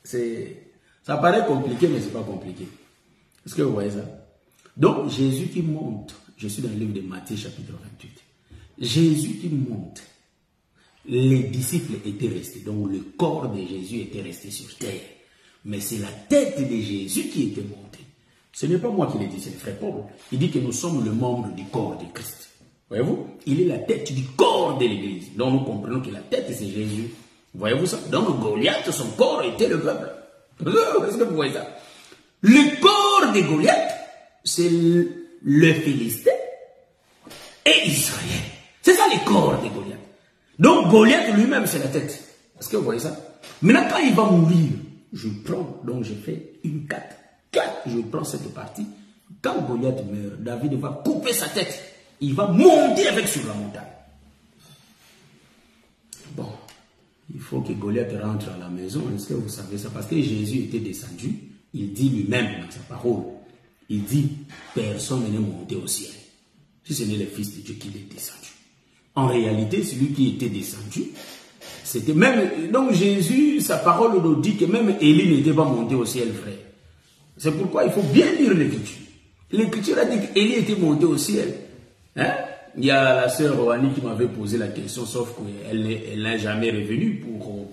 ça paraît compliqué, mais ce n'est pas compliqué. Est-ce que vous voyez ça? Donc, Jésus qui monte, je suis dans le livre de Matthieu, chapitre 28. Jésus qui monte. Les disciples étaient restés, donc le corps de Jésus était resté sur terre. Mais c'est la tête de Jésus qui était montée. Ce n'est pas moi qui l'ai dit, c'est le frère Paul. Il dit que nous sommes le membre du corps de Christ. Voyez-vous? Il est la tête du corps de l'Église. Donc nous comprenons que la tête c'est Jésus. Voyez-vous ça? Donc Goliath, son corps était le peuple. Est-ce que vous voyez ça? Le corps de Goliath, c'est le Philistin et Israël. C'est ça le corps de Goliath. Donc Goliath lui-même, c'est la tête. Est-ce que vous voyez ça? Maintenant, quand il va mourir, je prends, donc je fais une 4. Je prends cette partie. Quand Goliath meurt, David va couper sa tête. Il va monter avec sur la montagne. Bon, il faut que Goliath rentre à la maison. Est-ce que vous savez ça? Parce que Jésus était descendu. Il dit lui-même dans sa parole. Il dit, personne n'est monté au ciel. Si ce n'est le Fils de Dieu qui est descendu. En réalité, celui qui était descendu, c'était même... Donc Jésus, sa parole nous dit que même Élie n'était pas monté au ciel, frère. C'est pourquoi il faut bien lire l'Écriture. L'Écriture a dit qu'Élie était monté au ciel. Hein? Il y a la sœur Rohani qui m'avait posé la question, sauf qu'elle n'est jamais revenue pour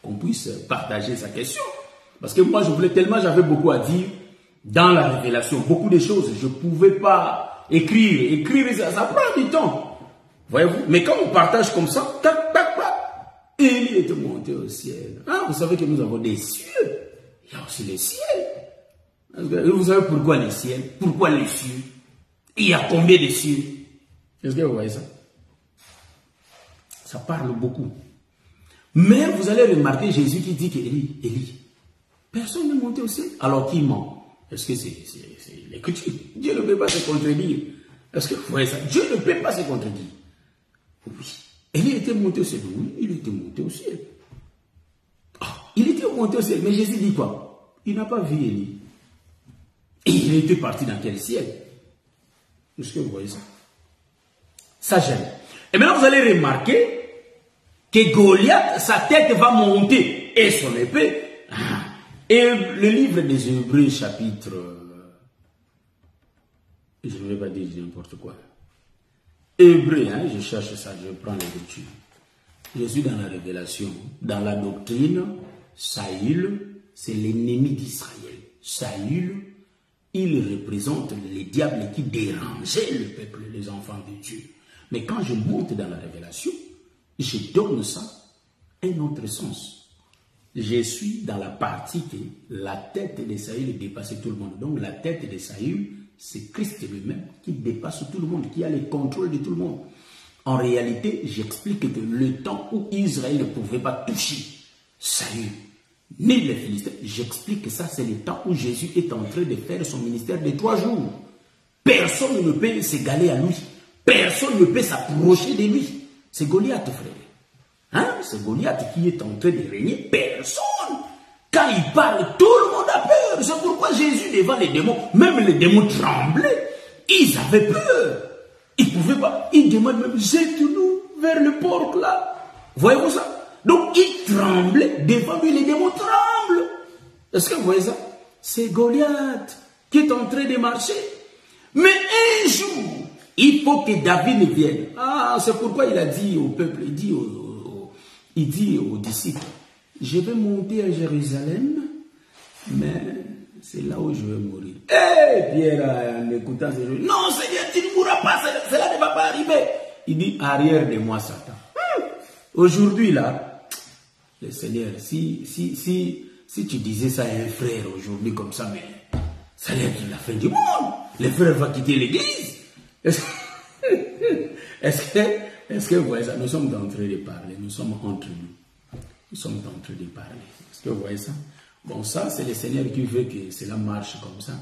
qu'on puisse partager sa question. Parce que moi, je voulais tellement, j'avais beaucoup à dire dans la révélation, beaucoup de choses. Je ne pouvais pas écrire. Écrire, ça prend du temps. Voyez-vous? Mais quand on partage comme ça, tac, tac, tac, Élie était monté au ciel. Hein? Vous savez que nous avons des cieux. Il y a aussi les ciels. Vous savez pourquoi les ciels? Pourquoi les cieux? Il y a combien de cieux? Est-ce que vous voyez ça? Ça parle beaucoup. Mais vous allez remarquer Jésus qui dit que Élie, personne n'est monté au ciel. Alors qui ment? Est-ce que c'est l'écriture? Dieu ne peut pas se contredire. Est-ce que vous voyez ça? Dieu ne peut pas se contredire. Oui. Élie était monté au ciel. Oui, il était monté au ciel. Il était monté au ciel. Mais Jésus dit quoi? Il n'a pas vu Élie. Et il était parti dans quel ciel? Est-ce que vous voyez ça? Ça gêne. Et maintenant, vous allez remarquer que Goliath, sa tête va monter et son épée. Et le livre des Hébreux, chapitre... Je ne vais pas dire n'importe quoi. Hébreux, hein, je cherche ça, je prends l'écriture. Je suis dans la révélation. Dans la doctrine, Saül, c'est l'ennemi d'Israël. Saül, il représente les diables qui dérangeaient le peuple, les enfants de Dieu. Mais quand je monte dans la révélation, je donne ça un autre sens. Je suis dans la partie que la tête de Saül dépassait tout le monde. Donc la tête de Saül, c'est Christ lui-même qui dépasse tout le monde, qui a le contrôle de tout le monde. En réalité, j'explique que le temps où Israël ne pouvait pas toucher Saül, ni les Philistins, j'explique que ça c'est le temps où Jésus est en train de faire son ministère de 3 jours. Personne ne peut s'égaler à lui. Personne ne peut s'approcher de lui. C'est Goliath, frère. Hein? C'est Goliath qui est en train de régner. Personne. Quand il parle, tout le monde a peur. C'est pourquoi Jésus, devant les démons, même les démons tremblaient. Ils avaient peur. Ils ne pouvaient pas. Ils demandent même, jette-nous vers le porc là. Voyez-vous ça? Donc, ils tremblaient devant lui. Les démons tremblent. Est-ce que vous voyez ça? C'est Goliath qui est en train de marcher. Mais un jour, il faut que David vienne. Ah, c'est pourquoi il a dit au peuple, il dit aux disciples, je vais monter à Jérusalem, mais C'est là où je vais mourir. Eh, Pierre, en écoutant ces choses, non, Seigneur, tu ne mourras pas, cela ne va pas arriver. Il dit, arrière de moi, Satan. Aujourd'hui, là, le Seigneur, si tu disais ça à un frère aujourd'hui comme ça, mais ça allait être la fin du monde. Le frère va quitter l'église. Est-ce que vous voyez ça? Nous sommes en train de parler, nous sommes entre nous. Nous sommes en train de parler. Est-ce que vous voyez ça? Bon, ça, c'est le Seigneur qui veut que cela marche comme ça.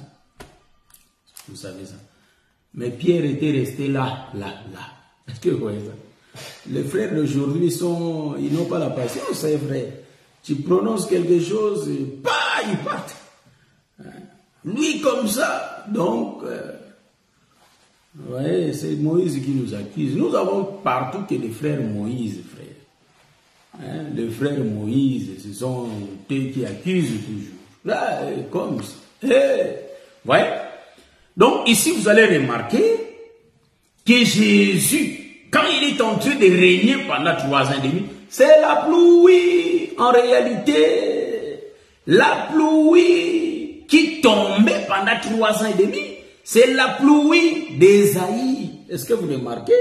Vous savez ça. Mais Pierre était resté là. Est-ce que vous voyez ça? Les frères d'aujourd'hui ils n'ont pas la patience, c'est vrai. Tu prononces quelque chose, bah, ils partent. Lui comme ça. Donc, vous voyez, c'est Moïse qui nous accuse. Nous avons partout que les frères Moïse, frère. Les frères Moïse, ce sont eux qui accusent toujours. Là, comme ça. Voyez? Donc, ici, vous allez remarquer que Jésus, quand il est en train de régner pendant 3 ans et demi, c'est la pluie, en réalité. La pluie qui tombait pendant 3 ans et demi, c'est la pluie d'Ésaïe. Est-ce que vous remarquez?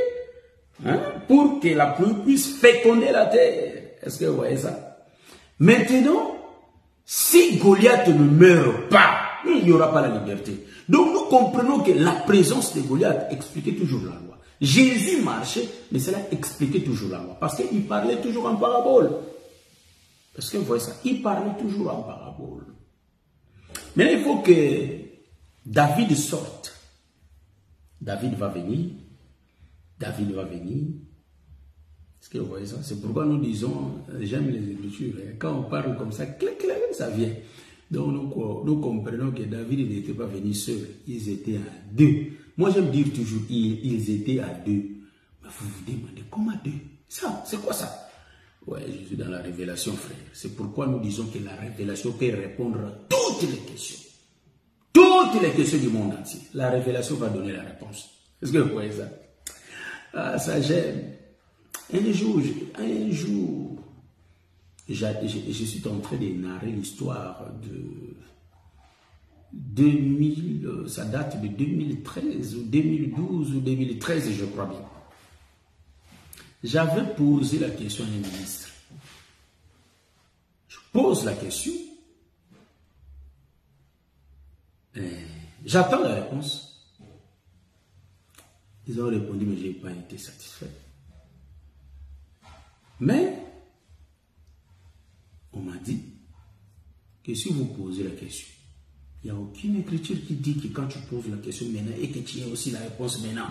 Pour que la pluie puisse féconder la terre. Est-ce que vous voyez ça? Maintenant, si Goliath ne meurt pas, il n'y aura pas la liberté. Donc nous comprenons que la présence de Goliath expliquait toujours la loi. Jésus marchait, mais cela expliquait toujours la loi. Parce qu'il parlait toujours en parabole. Est-ce que vous voyez ça? Il parlait toujours en parabole. Mais il faut que David sorte. David va venir. David va venir. Est-ce que vous voyez ça? C'est pourquoi nous disons, j'aime les Écritures. Quand on parle comme ça, clac, clac, ça vient. Donc nous comprenons que David n'était pas venu seul. Ils étaient à 2. Moi j'aime dire toujours, ils étaient à 2. Mais vous vous demandez, comment 2? Ça, c'est quoi ça? Ouais, je suis dans la révélation, frère. C'est pourquoi nous disons que la révélation peut répondre à toutes les questions. Toutes les questions du monde entier. La révélation va donner la réponse. Est-ce que vous voyez ça? Ah, ça j'aime. Un jour, je suis en train de narrer l'histoire de 2000, ça date de 2013 ou 2012 ou 2013, je crois bien. J'avais posé la question à un ministre. Je pose la question. J'attends la réponse. Ils ont répondu, mais je n'ai pas été satisfait. Mais, on m'a dit que si vous posez la question, il n'y a aucune écriture qui dit que quand tu poses la question maintenant et que tu as aussi la réponse maintenant.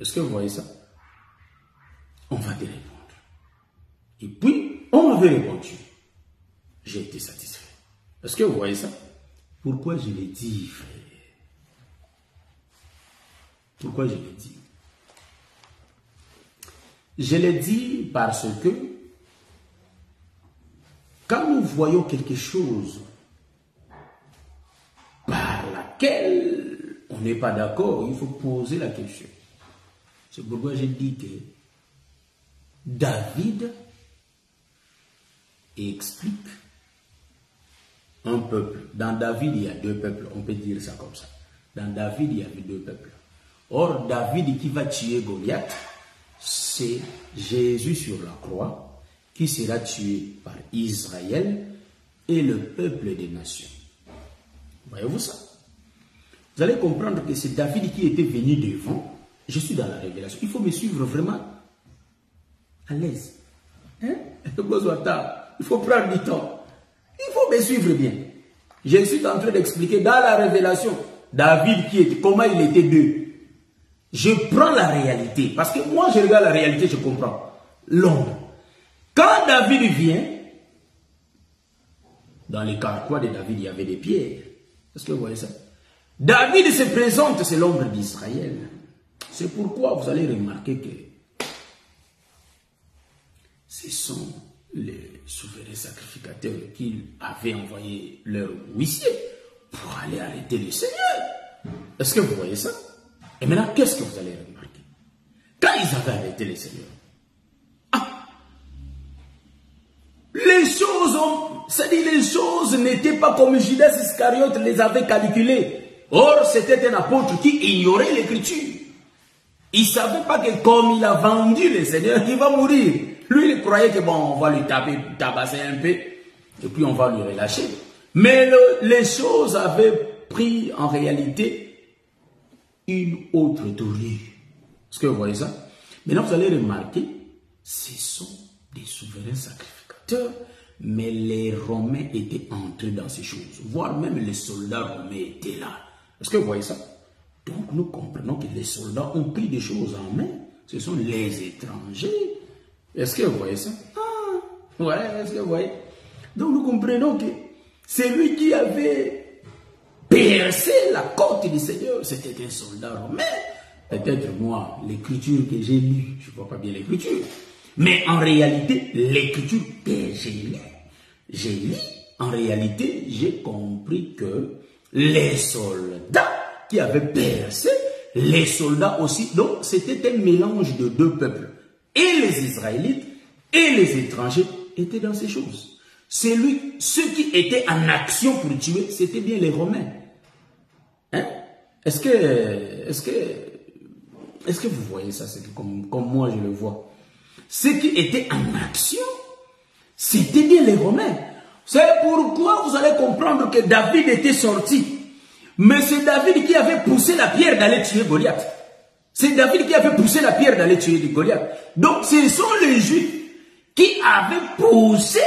Est-ce que vous voyez ça? On va te répondre. Et puis, on m'avait répondu. J'ai été satisfait. Est-ce que vous voyez ça? Pourquoi je l'ai dit, frère? Pourquoi je l'ai dit? Je l'ai dit parce que quand nous voyons quelque chose par laquelle on n'est pas d'accord, il faut poser la question. C'est pourquoi j'ai dit que David explique un peuple. Dans David, il y a 2 peuples, on peut dire ça comme ça. Dans David, il y avait 2 peuples. Or, David qui va tuer Goliath, c'est Jésus sur la croix qui sera tué par Israël et le peuple des nations. Voyez-vous ça? Vous allez comprendre que c'est David qui était venu devant. Je suis dans la révélation. Il faut me suivre vraiment à l'aise. Il faut prendre du temps. Il faut me suivre bien. Je suis en train d'expliquer dans la révélation David comment il était 2. Je prends la réalité. Parce que moi, je regarde la réalité, je comprends. L'ombre. Quand David vient, dans les carquois de David, il y avait des pierres. Est-ce que vous voyez ça? David se présente, c'est l'ombre d'Israël. C'est pourquoi vous allez remarquer que ce sont les souverains sacrificateurs qui avaient envoyé leur huissier pour aller arrêter le Seigneur. Est-ce que vous voyez ça? Et maintenant, qu'est-ce que vous allez remarquer? Quand ils avaient arrêté le Seigneur, les choses c'est-à-dire les choses n'étaient pas comme Judas Iscariote les avait calculées. Or, c'était un apôtre qui ignorait l'écriture. Il ne savait pas que comme il a vendu le Seigneur, il va mourir. Lui, il croyait que bon, on va lui tabasser un peu, et puis on va lui relâcher. Mais les choses avaient pris en réalité une autre tournure. Est-ce que vous voyez ça? Maintenant, vous allez remarquer, ce sont des souverains sacrificateurs, mais les Romains étaient entrés dans ces choses, voire même les soldats romains étaient là. Est-ce que vous voyez ça? Donc nous comprenons que les soldats ont pris des choses en main. Ce sont les étrangers. Est-ce que vous voyez ça? Ah, ouais, est-ce que vous voyez? Donc nous comprenons que celui qui avait percé la côte du Seigneur, c'était un soldat romain. Peut-être moi, l'écriture que j'ai lue, je ne vois pas bien l'écriture. Mais en réalité, l'écriture que j'ai lue, en réalité, j'ai compris que les soldats qui avaient percé, les soldats aussi, donc c'était un mélange de deux peuples. Et les Israélites et les étrangers étaient dans ces choses. Ceux qui étaient en action pour tuer, c'était bien les Romains. Hein? Est-ce que vous voyez ça? C'est comme moi je le vois. Ceux qui étaient en action, c'était bien les Romains. C'est pourquoi vous allez comprendre que David était sorti. Mais c'est David qui avait poussé la pierre d'aller tuer Goliath. C'est David qui avait poussé la pierre d'aller tuer Goliath. Donc ce sont les Juifs qui avaient poussé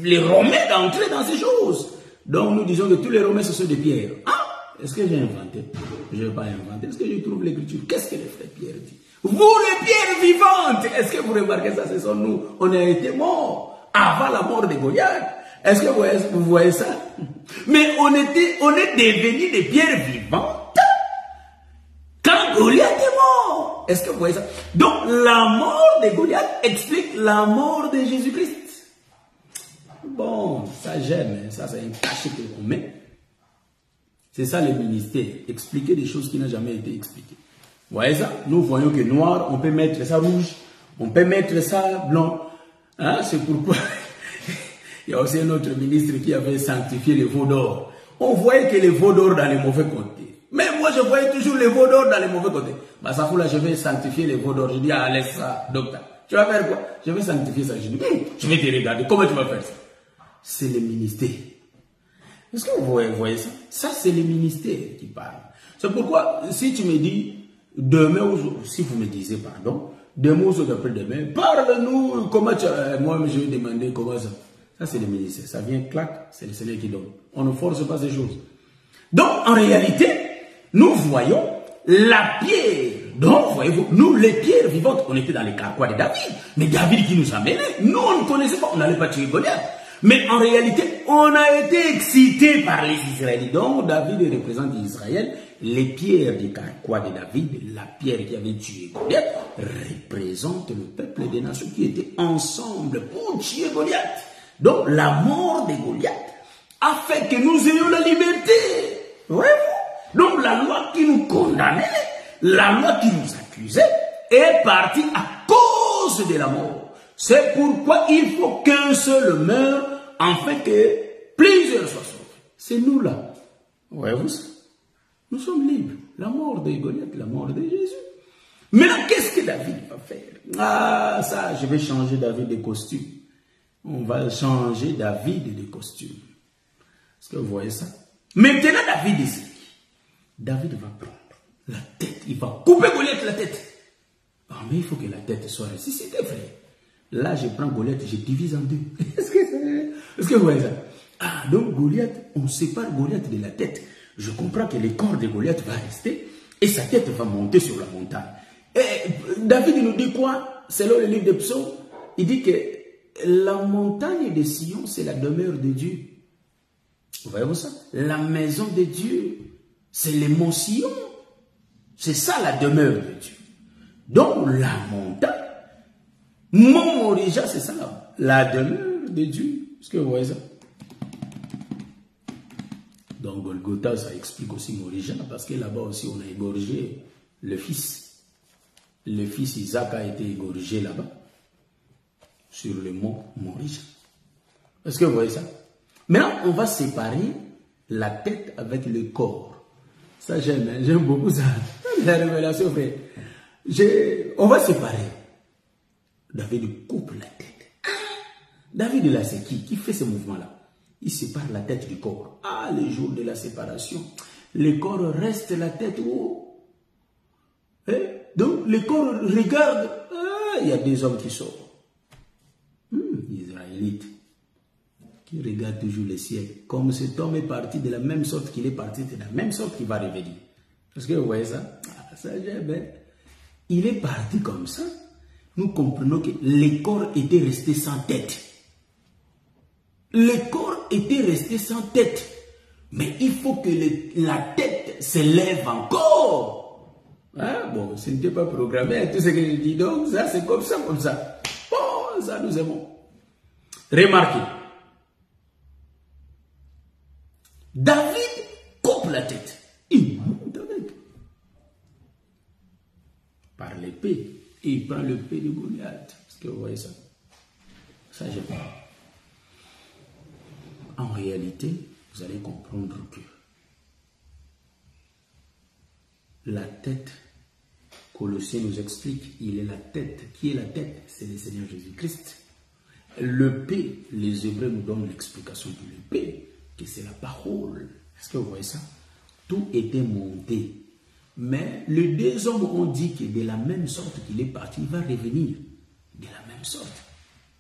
les Romains d'entrer dans ces choses. Donc nous disons que tous les Romains ce sont des pierres. Ah, est-ce que j'ai inventé? Je n'ai pas inventé. Est-ce que je trouve l'écriture? Qu'est-ce que les frères Pierre dit? Vous les pierres vivantes. Est-ce que vous remarquez ça? Ce sont nous. On a été morts avant la mort de Goliath. Est-ce que vous voyez ça? Mais on est devenus des pierres vivantes quand Goliath est mort. Est-ce que vous voyez ça? Donc la mort de Goliath explique la mort de Jésus-Christ. Bon, ça j'aime. Ça c'est un cachet qu'on met. C'est ça le ministère. Expliquer des choses qui n'ont jamais été expliquées. Vous voyez ça? Nous voyons que noir, on peut mettre ça rouge. On peut mettre ça blanc. Hein? C'est pourquoi... Il y a aussi un autre ministre qui avait sanctifié les veaux d'or. On voyait que les veaux d'or dans les mauvais côtés. Mais moi, je voyais toujours les veaux d'or dans les mauvais côtés. Bah, ça fout là, je vais sanctifier les veaux d'or. Je dis, ah, laisse ça, docteur. Tu vas faire quoi? Je vais sanctifier ça. Je dis, je vais te regarder. Comment tu vas faire ça? C'est le ministère. Est-ce que vous voyez ça? Ça, c'est le ministère qui parle. C'est pourquoi, si tu me dis, demain, ou si vous me disiez, pardon, demain ou après-demain, parle-nous, comment tu... moi, je vais demander comment ça. Ça, c'est le ministère. Ça vient, clac, c'est le Seigneur qui donne. On ne force pas ces choses. Donc, en réalité, nous voyons la pierre. Donc, voyez-vous, nous, les pierres vivantes, on était dans les carquois de David. Mais David qui nous a menés, nous, on ne connaissait pas, on n'allait pas tuer Goliath. Mais en réalité, on a été excités par les Israélites. Donc, David représente Israël. Les pierres du carquois de David, la pierre qui avait tué Goliath, représente le peuple des nations qui étaient ensemble pour tuer Goliath. Donc, la mort de Goliath a fait que nous ayons la liberté. Voyez-vous? Donc, la loi qui nous condamnait, la loi qui nous accusait, est partie à cause de la mort. C'est pourquoi il faut qu'un seul meure, afin que plusieurs soient sauvés. C'est nous là. Voyez-vous ça? Nous sommes libres. La mort de Goliath, la mort de Jésus. Maintenant, qu'est-ce que David va faire? Ah, ça, je vais changer David de costume. On va changer David de costume. Est-ce que vous voyez ça? Maintenant, David ici. David va prendre la tête. Il va couper Goliath la tête. Oh, mais il faut que la tête soit ressuscitée, frère. Là, je prends Goliath, je divise en deux. Est-ce que vous voyez ça? Ah, donc Goliath, on sépare Goliath de la tête. Je comprends que le corps de Goliath va rester et sa tête va monter sur la montagne. Et David nous dit quoi? Selon le livre de Psaumes, il dit que la montagne de Sion, c'est la demeure de Dieu. Voyez-vous ça? La maison de Dieu, c'est les monts Sion. C'est ça la demeure de Dieu. Donc la montagne, Mont Moriah, c'est ça la demeure de Dieu. Est-ce que vous voyez ça? Donc Golgotha, ça explique aussi Moriah, parce que là-bas aussi on a égorgé le fils. Le fils Isaac a été égorgé là-bas, sur le mont Moriah. Est-ce que vous voyez ça? Maintenant, on va séparer la tête avec le corps. Ça, j'aime, hein? J'aime beaucoup ça. La révélation, frère. On va séparer. David coupe la tête. David là, c'est qui fait ce mouvement-là? Il sépare la tête du corps. Ah, le jour de la séparation, le corps reste la tête haut. Hein? Donc, le corps regarde. Ah, il y a des hommes qui sortent. Israélites, qui regardent toujours le ciel. Comme cet homme est parti de la même sorte qu'il est parti, de la même sorte qu'il va revenir. Est-ce que vous voyez ça? Ah, ça j'aime. Hein? Il est parti comme ça. Nous comprenons que le corps était resté sans tête. Le corps était resté sans tête. Mais il faut que la tête s'élève encore. Hein? Bon, ce n'était pas programmé, tout ce que je dis. Donc, ça, c'est comme ça, comme ça. Bon, ça, nous aimons. Remarquez. David coupe la tête. Il monte avec. Par l'épée. Et il prend l'épée de Goliath. Est-ce que vous voyez ça? Ça, je parle. En réalité, vous allez comprendre que la tête, Colossiens nous explique, il est la tête. Qui est la tête? C'est le Seigneur Jésus-Christ. L'épée, les Hébreux nous donnent l'explication de l'épée, que c'est la parole. Est-ce que vous voyez ça? Tout était monté. Mais les deux hommes ont dit que de la même sorte qu'il est parti, il va revenir. De la même sorte.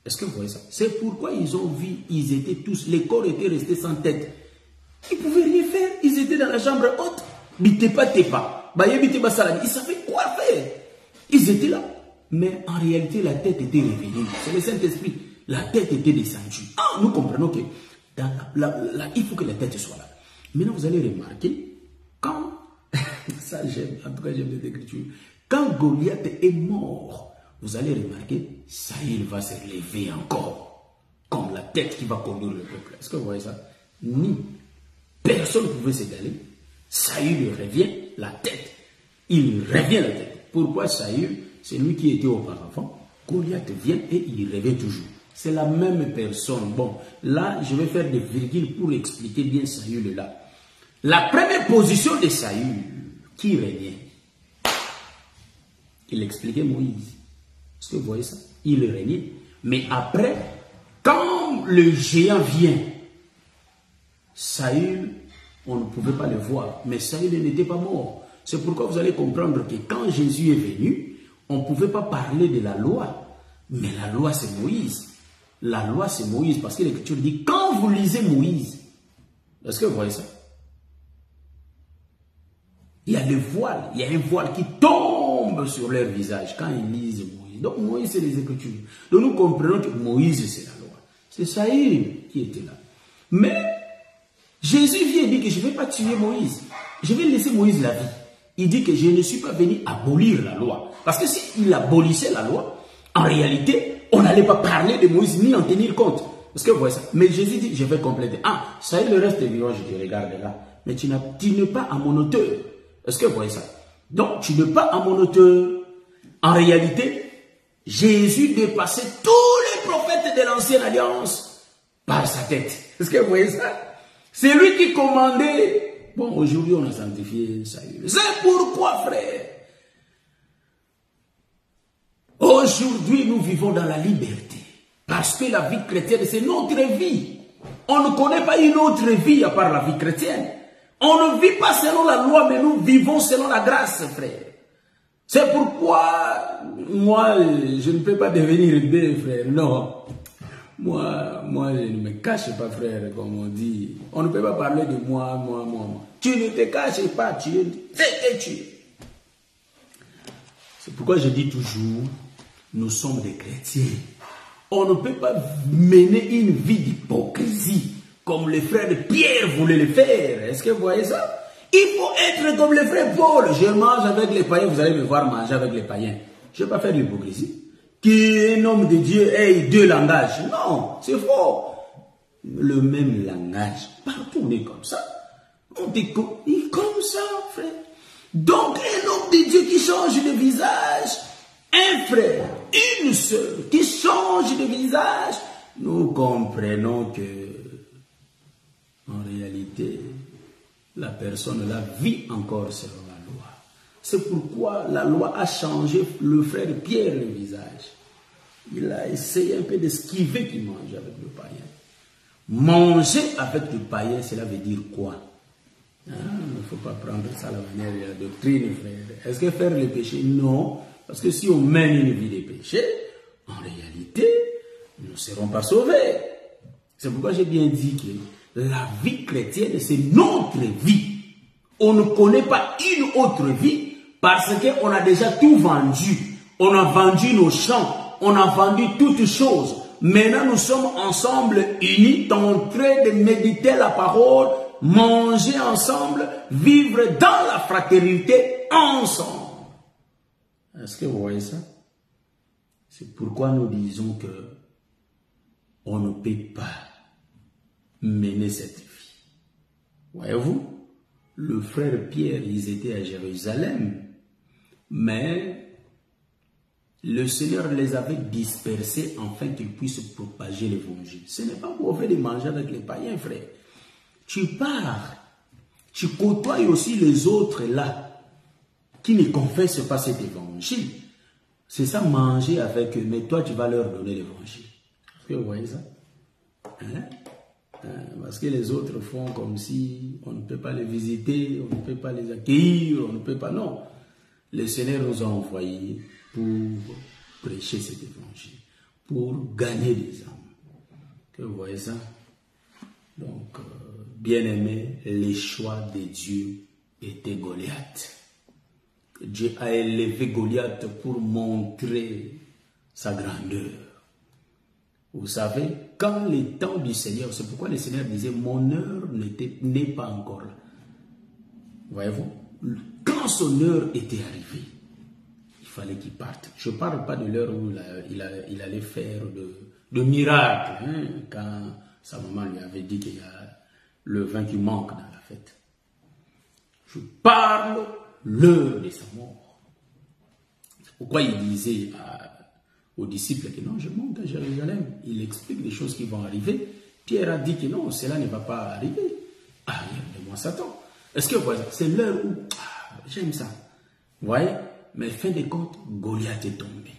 Est-ce que vous voyez ça? C'est pourquoi ils ont vu, ils étaient tous, les corps étaient restés sans tête. Ils ne pouvaient rien faire. Ils étaient dans la chambre haute. Bitepa tepa. Ils savaient quoi faire. Ils étaient là. Mais en réalité, la tête était revenue. C'est le Saint-Esprit. La tête était descendue. Ah, nous comprenons que dans il faut que la tête soit là. Maintenant, vous allez remarquer, quand, ça j'aime, en tout cas j'aime cette écriture, quand Goliath est mort, vous allez remarquer, Saül va se lever encore, comme la tête qui va conduire le peuple. Est-ce que vous voyez ça? Ni personne ne pouvait s'égaler. Saül revient la tête. Il revient la tête. Pourquoi Saül? C'est lui qui était auparavant. Goliath vient et il revient toujours. C'est la même personne. Bon, là, je vais faire des virgules pour expliquer bien Saül là. La première position de Saül, qui régnait? Il expliquait Moïse. Est-ce que vous voyez ça? Il régnait. Mais après, quand le géant vient, Saül, on ne pouvait pas le voir. Mais Saül n'était pas mort. C'est pourquoi vous allez comprendre que quand Jésus est venu, on ne pouvait pas parler de la loi. Mais la loi, c'est Moïse. La loi, c'est Moïse. Parce que l'Écriture dit, quand vous lisez Moïse, est-ce que vous voyez ça? Il y a le voile. Il y a un voile qui tombe sur leur visage quand ils lisent Moïse. Donc Moïse, c'est les Écritures. Donc nous comprenons que Moïse, c'est la loi. C'est Saül qui était là. Mais Jésus vient et dit que je ne vais pas tuer Moïse. Je vais laisser Moïse la vie. Il dit que je ne suis pas venu abolir la loi. Parce que s'il abolissait la loi, en réalité, on n'allait pas parler de Moïse ni en tenir compte. Parce que vous voyez ça. Mais Jésus dit, je vais compléter. Ah, ça y est, le reste vivant, je te regarde là. Mais tu n'es pas à mon auteur. Est-ce que vous voyez ça? Donc, tu n'es pas à mon auteur. En réalité, Jésus dépassait tous les prophètes de l'ancienne alliance par sa tête. Est-ce que vous voyez ça? C'est lui qui commandait. Bon, aujourd'hui, on a sanctifié Saül. C'est pourquoi, frère, aujourd'hui, nous vivons dans la liberté. Parce que la vie chrétienne, c'est notre vie. On ne connaît pas une autre vie à part la vie chrétienne. On ne vit pas selon la loi, mais nous vivons selon la grâce, frère. C'est pourquoi, moi, je ne peux pas devenir deux, frère. Non. Moi, je ne me cache pas, frère, comme on dit. On ne peut pas parler de moi. Tu ne te caches pas, tu es. C'est pourquoi je dis toujours, nous sommes des chrétiens. On ne peut pas mener une vie d'hypocrisie comme le frère de Pierre voulait le faire. Est-ce que vous voyez ça? Il faut être comme le frère Paul. Je mange avec les païens, vous allez me voir manger avec les païens. Je ne vais pas faire de l'hypocrisie. Qu'un homme de Dieu ait deux langages. Non, c'est faux. Le même langage. Partout on est comme ça. On est comme ça, frère. Donc un homme de Dieu qui change de visage, un frère, une sœur qui change de visage, nous comprenons que, en réalité, la personne là vit encore selon la loi. C'est pourquoi la loi a changé le frère Pierre le visage. Il a essayé un peu d'esquiver qu'il mange avec le païen. Manger avec le païen, cela veut dire quoi? Il ne faut pas prendre ça à la manière de la doctrine, frère. Est-ce que faire le péché? Non. Parce que si on mène une vie de péché, en réalité, nous ne serons pas sauvés. C'est pourquoi j'ai bien dit que la vie chrétienne, c'est notre vie. On ne connaît pas une autre vie parce qu'on a déjà tout vendu. On a vendu nos champs, on a vendu toutes choses. Maintenant, nous sommes ensemble, unis, en train de méditer la parole, manger ensemble, vivre dans la fraternité ensemble. Est-ce que vous voyez ça? C'est pourquoi nous disons que on ne peut pas mener cette vie. Voyez-vous, le frère Pierre, ils étaient à Jérusalem, mais le Seigneur les avait dispersés afin qu'ils puissent propager l'évangile. Ce n'est pas pour faire de manger avec les païens, frère. Tu pars, tu côtoies aussi les autres là, qui ne confessent pas cet évangile. C'est ça, manger avec eux, mais toi tu vas leur donner l'évangile. Est-ce que vous voyez ça? Parce que les autres font comme si on ne peut pas les visiter, on ne peut pas les accueillir, on ne peut pas, non. Le Seigneur nous a envoyés pour prêcher cet évangile, pour gagner des âmes. Que vous voyez ça? Donc, bien-aimé, les choix de Dieu étaient Goliath. Dieu a élevé Goliath pour montrer sa grandeur. Vous savez, quand le temps du Seigneur, c'est pourquoi le Seigneur disait, mon heure n'est pas encore là. Voyez-vous, quand son heure était arrivée, il fallait qu'il parte. Je ne parle pas de l'heure où il allait faire de miracles, hein, quand sa maman lui avait dit qu'il y a le vin qui manque dans la fête. Je parle l'heure de sa mort. Pourquoi il disait aux disciples que non, je monte à Jérusalem. Il explique les choses qui vont arriver. Pierre a dit que non, cela ne va pas arriver. Ah, regardez-moi Satan. Est-ce que vous voyez, c'est l'heure où j'aime ça. Vous voyez? Mais fin de compte, Goliath est tombé.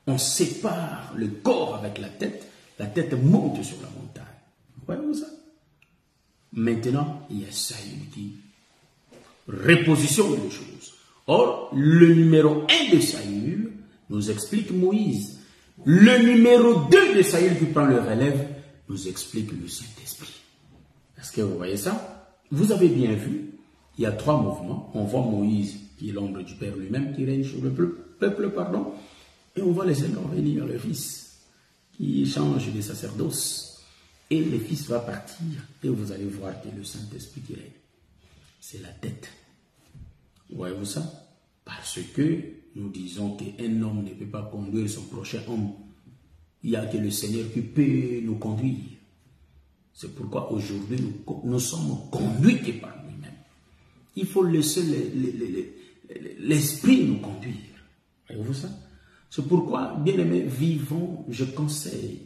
On sépare le corps avec la tête monte sur la montagne. Voyez-vous ça? Maintenant, il y a Saül qui repositionne les choses. Or, le numéro 1 de Saül nous explique Moïse. Le numéro 2 de Saül qui prend le relève nous explique le Saint-Esprit. Est-ce que vous voyez ça? Vous avez bien vu, il y a 3 mouvements. On voit Moïse, qui est l'ombre du Père lui-même, qui règne sur le peuple, et on voit les Seigneur venir, le Fils, qui change de sacerdoce. Et le Fils va partir, et vous allez voir que le Saint-Esprit qui règne, c'est la tête. Voyez-vous ça? Parce que nous disons qu'un homme ne peut pas conduire son prochain homme. Il n'y a que le Seigneur qui peut nous conduire. C'est pourquoi aujourd'hui, nous sommes conduits que par lui-même. Il faut laisser l'esprit nous conduire. Voyez-vous ça? C'est pourquoi, bien-aimés, vivons, je conseille,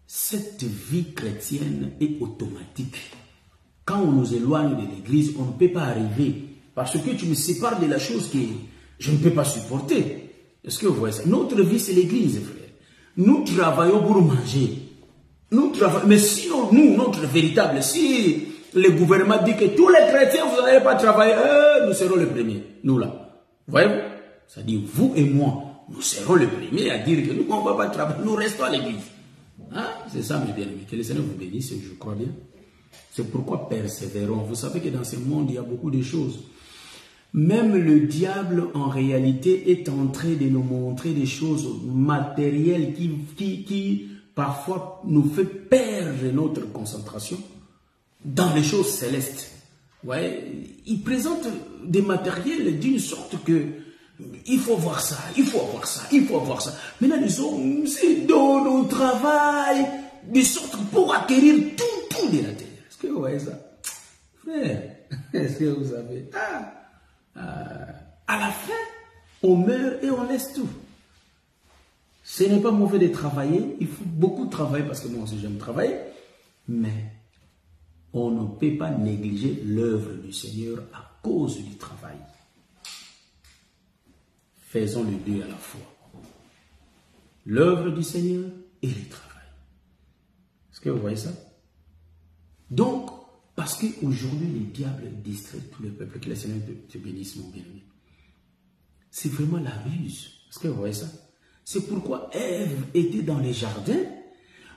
cette vie chrétienne est automatique. Quand on nous éloigne de l'église, on ne peut pas arriver. Parce que tu me sépares de la chose que je ne peux pas supporter. Est-ce que vous voyez ça? Notre vie, c'est l'église, frère. Nous travaillons pour manger. Nous travaillons. Mais sinon, nous, notre véritable, si le gouvernement dit que tous les chrétiens, vous n'allez pas travailler, nous serons les premiers. Nous, là. Voyez-vous? C'est-à-dire, vous et moi, nous serons les premiers à dire que nous, on ne va pas travailler. Nous restons à l'église. Hein? C'est ça, mes bien-aimés. Que le Seigneur vous bénisse, je crois bien. C'est pourquoi persévérons. Vous savez que dans ce monde, il y a beaucoup de choses. Même le diable, en réalité, est en train de nous montrer des choses matérielles qui parfois, nous fait perdre notre concentration dans les choses célestes. Ouais, il présente des matériels d'une sorte que il faut voir ça, il faut avoir ça, il faut avoir ça. Maintenant, disons, c'est dans nos travail, de sorte pour acquérir tout de la terre. Est-ce que vous voyez ça? Frère, est-ce que vous savez? À la fin, on meurt et on laisse tout. Ce n'est pas mauvais de travailler, il faut beaucoup travailler parce que moi aussi j'aime travailler, mais on ne peut pas négliger l'œuvre du Seigneur à cause du travail. Faisons les deux à la fois. L'œuvre du Seigneur et le travail. Est-ce que vous voyez ça? Donc, parce qu'aujourd'hui, les diables distraient tout le peuple, que le Seigneur te bénisse, mon bien-aimé. C'est vraiment la ruse. Est-ce que vous voyez ça? C'est pourquoi Ève était dans les jardins,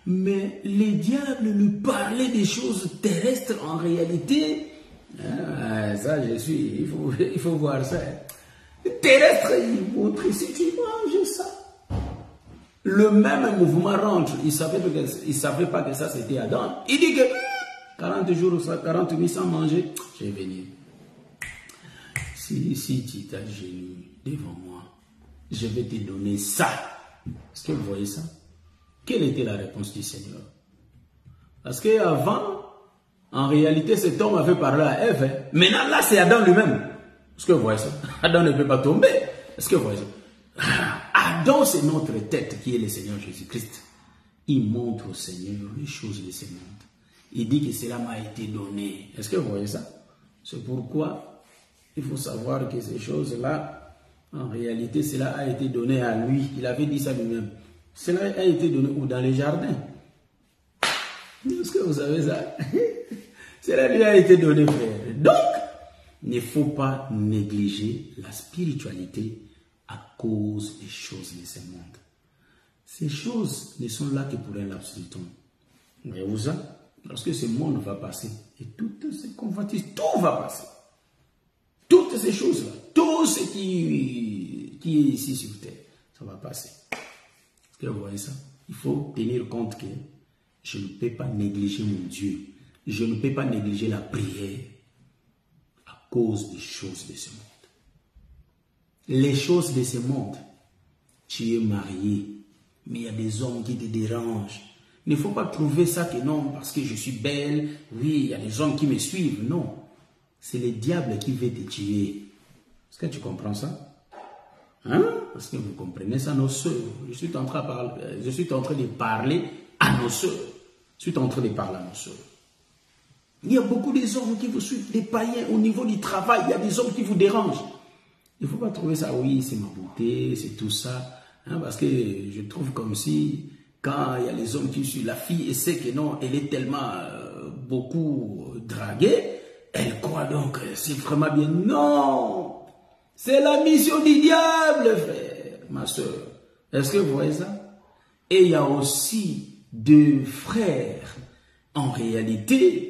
mais les diables lui parlaient des choses terrestres en réalité. Ah, ça, il faut voir ça. Terrestre, il montre si tu manges ça. Le même mouvement rentre. Il ne savait pas que ça c'était Adam. Il dit que 40 jours, 40 nuits sans manger, je vais venir. Si tu t'agenouilles devant moi, je vais te donner ça. Est-ce que vous voyez ça? Quelle était la réponse du Seigneur? Parce qu'avant, en réalité, cet homme avait parlé à Ève. Hein? Maintenant, là, c'est Adam lui-même. Est-ce que vous voyez ça? Adam ne peut pas tomber. Est-ce que vous voyez ça? Adam, c'est notre tête qui est le Seigneur Jésus-Christ. Il montre au Seigneur les choses de ce monde. Il dit que cela m'a été donné. Est-ce que vous voyez ça? C'est pourquoi il faut savoir que ces choses-là, en réalité, cela a été donné à lui. Il avait dit ça lui-même. Cela a été donné où? Dans les jardins. Est-ce que vous savez ça? Cela lui a été donné, frère. Donc, il ne faut pas négliger la spiritualité à cause des choses de ce monde. Ces choses ne sont là que pour un laps de temps. Voyez-vous ça? Parce que ce monde va passer. Et toutes ces convoitises, tout va passer. Toutes ces choses-là, tout ce qui est ici sur terre, ça va passer. Est-ce que vous voyez ça? Il faut tenir compte que je ne peux pas négliger mon Dieu. Je ne peux pas négliger la prière à cause des choses de ce monde. Les choses de ce monde, tu es marié, mais il y a des hommes qui te dérangent. Il ne faut pas trouver ça que non, parce que je suis belle, oui, il y a des hommes qui me suivent. Non, c'est le diable qui veut te tuer. Est-ce que tu comprends ça? Hein? Parce que vous comprenez ça, nos soeurs. Je suis en train de parler à nos soeurs. Je suis en train de parler à nos soeurs. Il y a beaucoup des hommes qui vous suivent, des païens au niveau du travail. Il y a des hommes qui vous dérangent. Il ne faut pas trouver ça, oui, c'est ma beauté, c'est tout ça. Hein, parce que je trouve comme si, quand il y a les hommes qui suivent la fille et sait que non, elle est tellement beaucoup draguée, elle croit donc que c'est vraiment bien. Non! C'est la mission du diable, frère, ma soeur. Est-ce que vous voyez ça? Et il y a aussi deux frères. En réalité,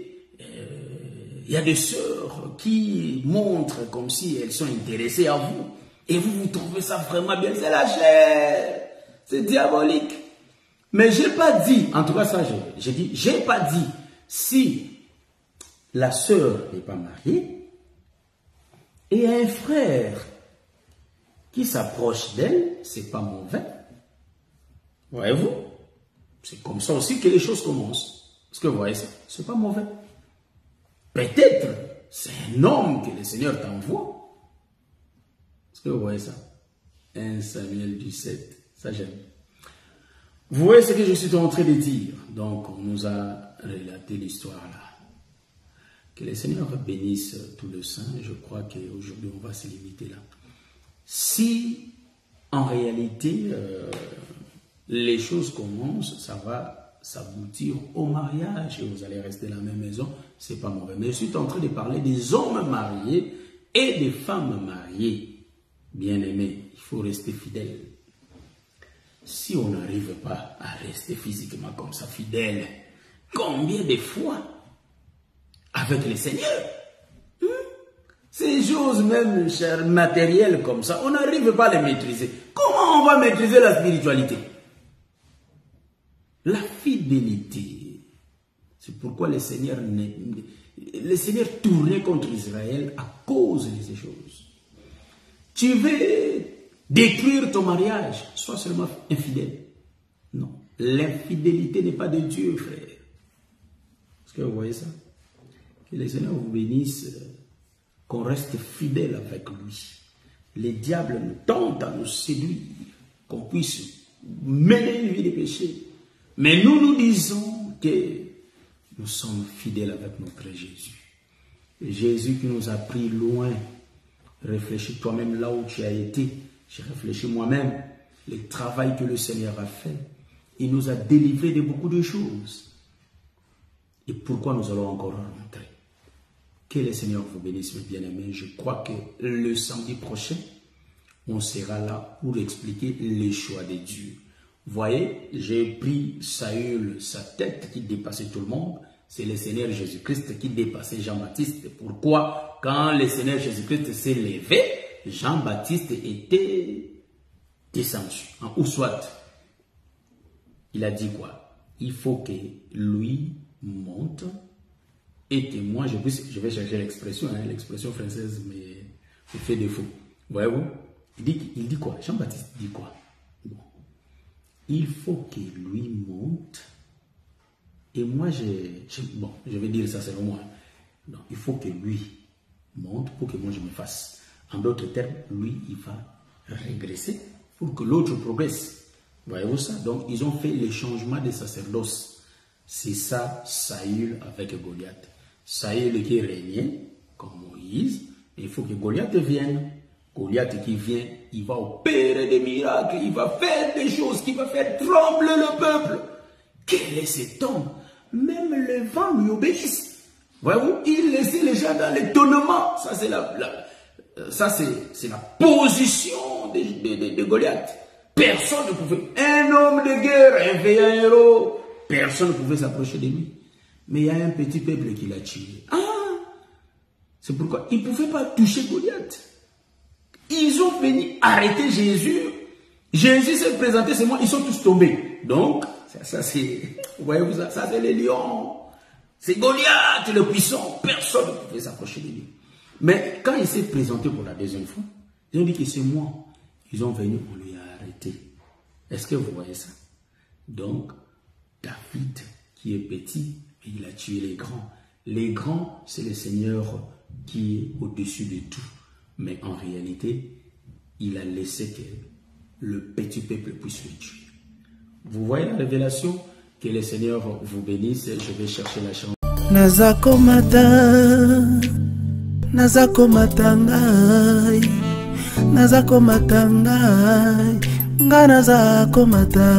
il y a des sœurs qui montrent comme si elles sont intéressées à vous. Et vous trouvez ça vraiment bien. C'est la chair. C'est diabolique. Mais je n'ai pas dit, en tout cas ça j'ai dit, je n'ai pas dit, si la sœur n'est pas mariée, et un frère qui s'approche d'elle, c'est pas mauvais. Voyez-vous? C'est comme ça aussi que les choses commencent. Est-ce que vous voyez ça? C'est pas mauvais. Peut-être, c'est un homme que le Seigneur t'envoie. Est-ce que vous voyez ça? 1 Samuel 17, ça j'aime. Vous voyez ce que je suis en train de dire. Donc, on nous a relaté l'histoire là. Que le Seigneur bénisse tout le saint. Je crois qu'aujourd'hui, on va se limiter là. Si, en réalité, les choses commencent, ça va s'aboutir au mariage et vous allez rester dans la même maison, c'est pas mauvais. Mais je suis en train de parler des hommes mariés et des femmes mariées. Bien-aimés, il faut rester fidèle. Si on n'arrive pas à rester physiquement comme ça, fidèle, combien de fois avec le Seigneur, ces choses même chères, matérielles comme ça, on n'arrive pas à les maîtriser. Comment on va maîtriser la spiritualité? La fidélité. C'est pourquoi le Seigneur tournait contre Israël à cause de ces choses. Tu veux détruire ton mariage, sois seulement infidèle. Non, l'infidélité n'est pas de Dieu, frère. Est-ce que vous voyez ça? Que le Seigneur vous bénisse, qu'on reste fidèle avec lui. Les diables nous tentent à nous séduire, qu'on puisse mener une vie de péché. Mais nous disons que nous sommes fidèles avec notre Jésus. Jésus qui nous a pris loin. Réfléchis toi-même là où tu as été. J'ai réfléchi moi-même. Le travail que le Seigneur a fait. Il nous a délivrés de beaucoup de choses. Et pourquoi nous allons encore rentrer? Que le Seigneur vous bénisse, mes bien-aimés. Je crois que le samedi prochain, on sera là pour expliquer les choix de Dieu. Vous voyez, j'ai pris Saül, sa tête qui dépassait tout le monde. C'est le Seigneur Jésus-Christ qui dépassait Jean-Baptiste. Pourquoi, quand le Seigneur Jésus-Christ s'est levé, Jean-Baptiste était descendu. Ou soit, il a dit quoi? Il faut que lui monte et que moi, je vais chercher l'expression, hein, l'expression française me fait défaut. Voyez-vous? Il dit quoi? Jean-Baptiste dit quoi? Bon. Il faut que lui monte. Et moi, je vais dire ça selon moi. Non, il faut que lui monte pour que moi je me fasse. En d'autres termes, lui, il va régresser pour que l'autre progresse. Voyez-vous ça? Donc, ils ont fait le changement de sacerdoce. C'est ça, Saül avec Goliath. Saül qui régnait, comme Moïse, il faut que Goliath vienne. Goliath qui vient, il va opérer des miracles, il va faire des choses qui vont faire trembler le peuple. Quel est cet homme? Même le vent lui obéissent. Voyez-vous, il laissait les gens dans l'étonnement. Ça, c'est la position de Goliath. Personne ne pouvait, un homme de guerre, un vaillant héros, personne ne pouvait s'approcher de lui. Mais il y a un petit peuple qui l'a tué. Ah, c'est pourquoi il ne pouvait pas toucher Goliath. Ils ont venu arrêter Jésus. Jésus s'est présenté, c'est moi, ils sont tous tombés. Donc, ça c'est, vous voyez ça, ça c'est les lions. C'est Goliath, le puissant. Personne ne pouvait s'approcher de lui. Mais quand il s'est présenté pour la deuxième fois, ils ont dit que c'est moi. Ils ont venu, on lui a arrêté. Est-ce que vous voyez ça? Donc, David, qui est petit, il a tué les grands. Les grands, c'est le Seigneur qui est au-dessus de tout. Mais en réalité, il a laissé que le petit peuple puisse le tuer. Vous voyez la révélation? Que le Seigneur vous bénisse. Je vais chercher la chanson. Nazakomata, nazakomatangai, nazakomatangai, nga nazakomata.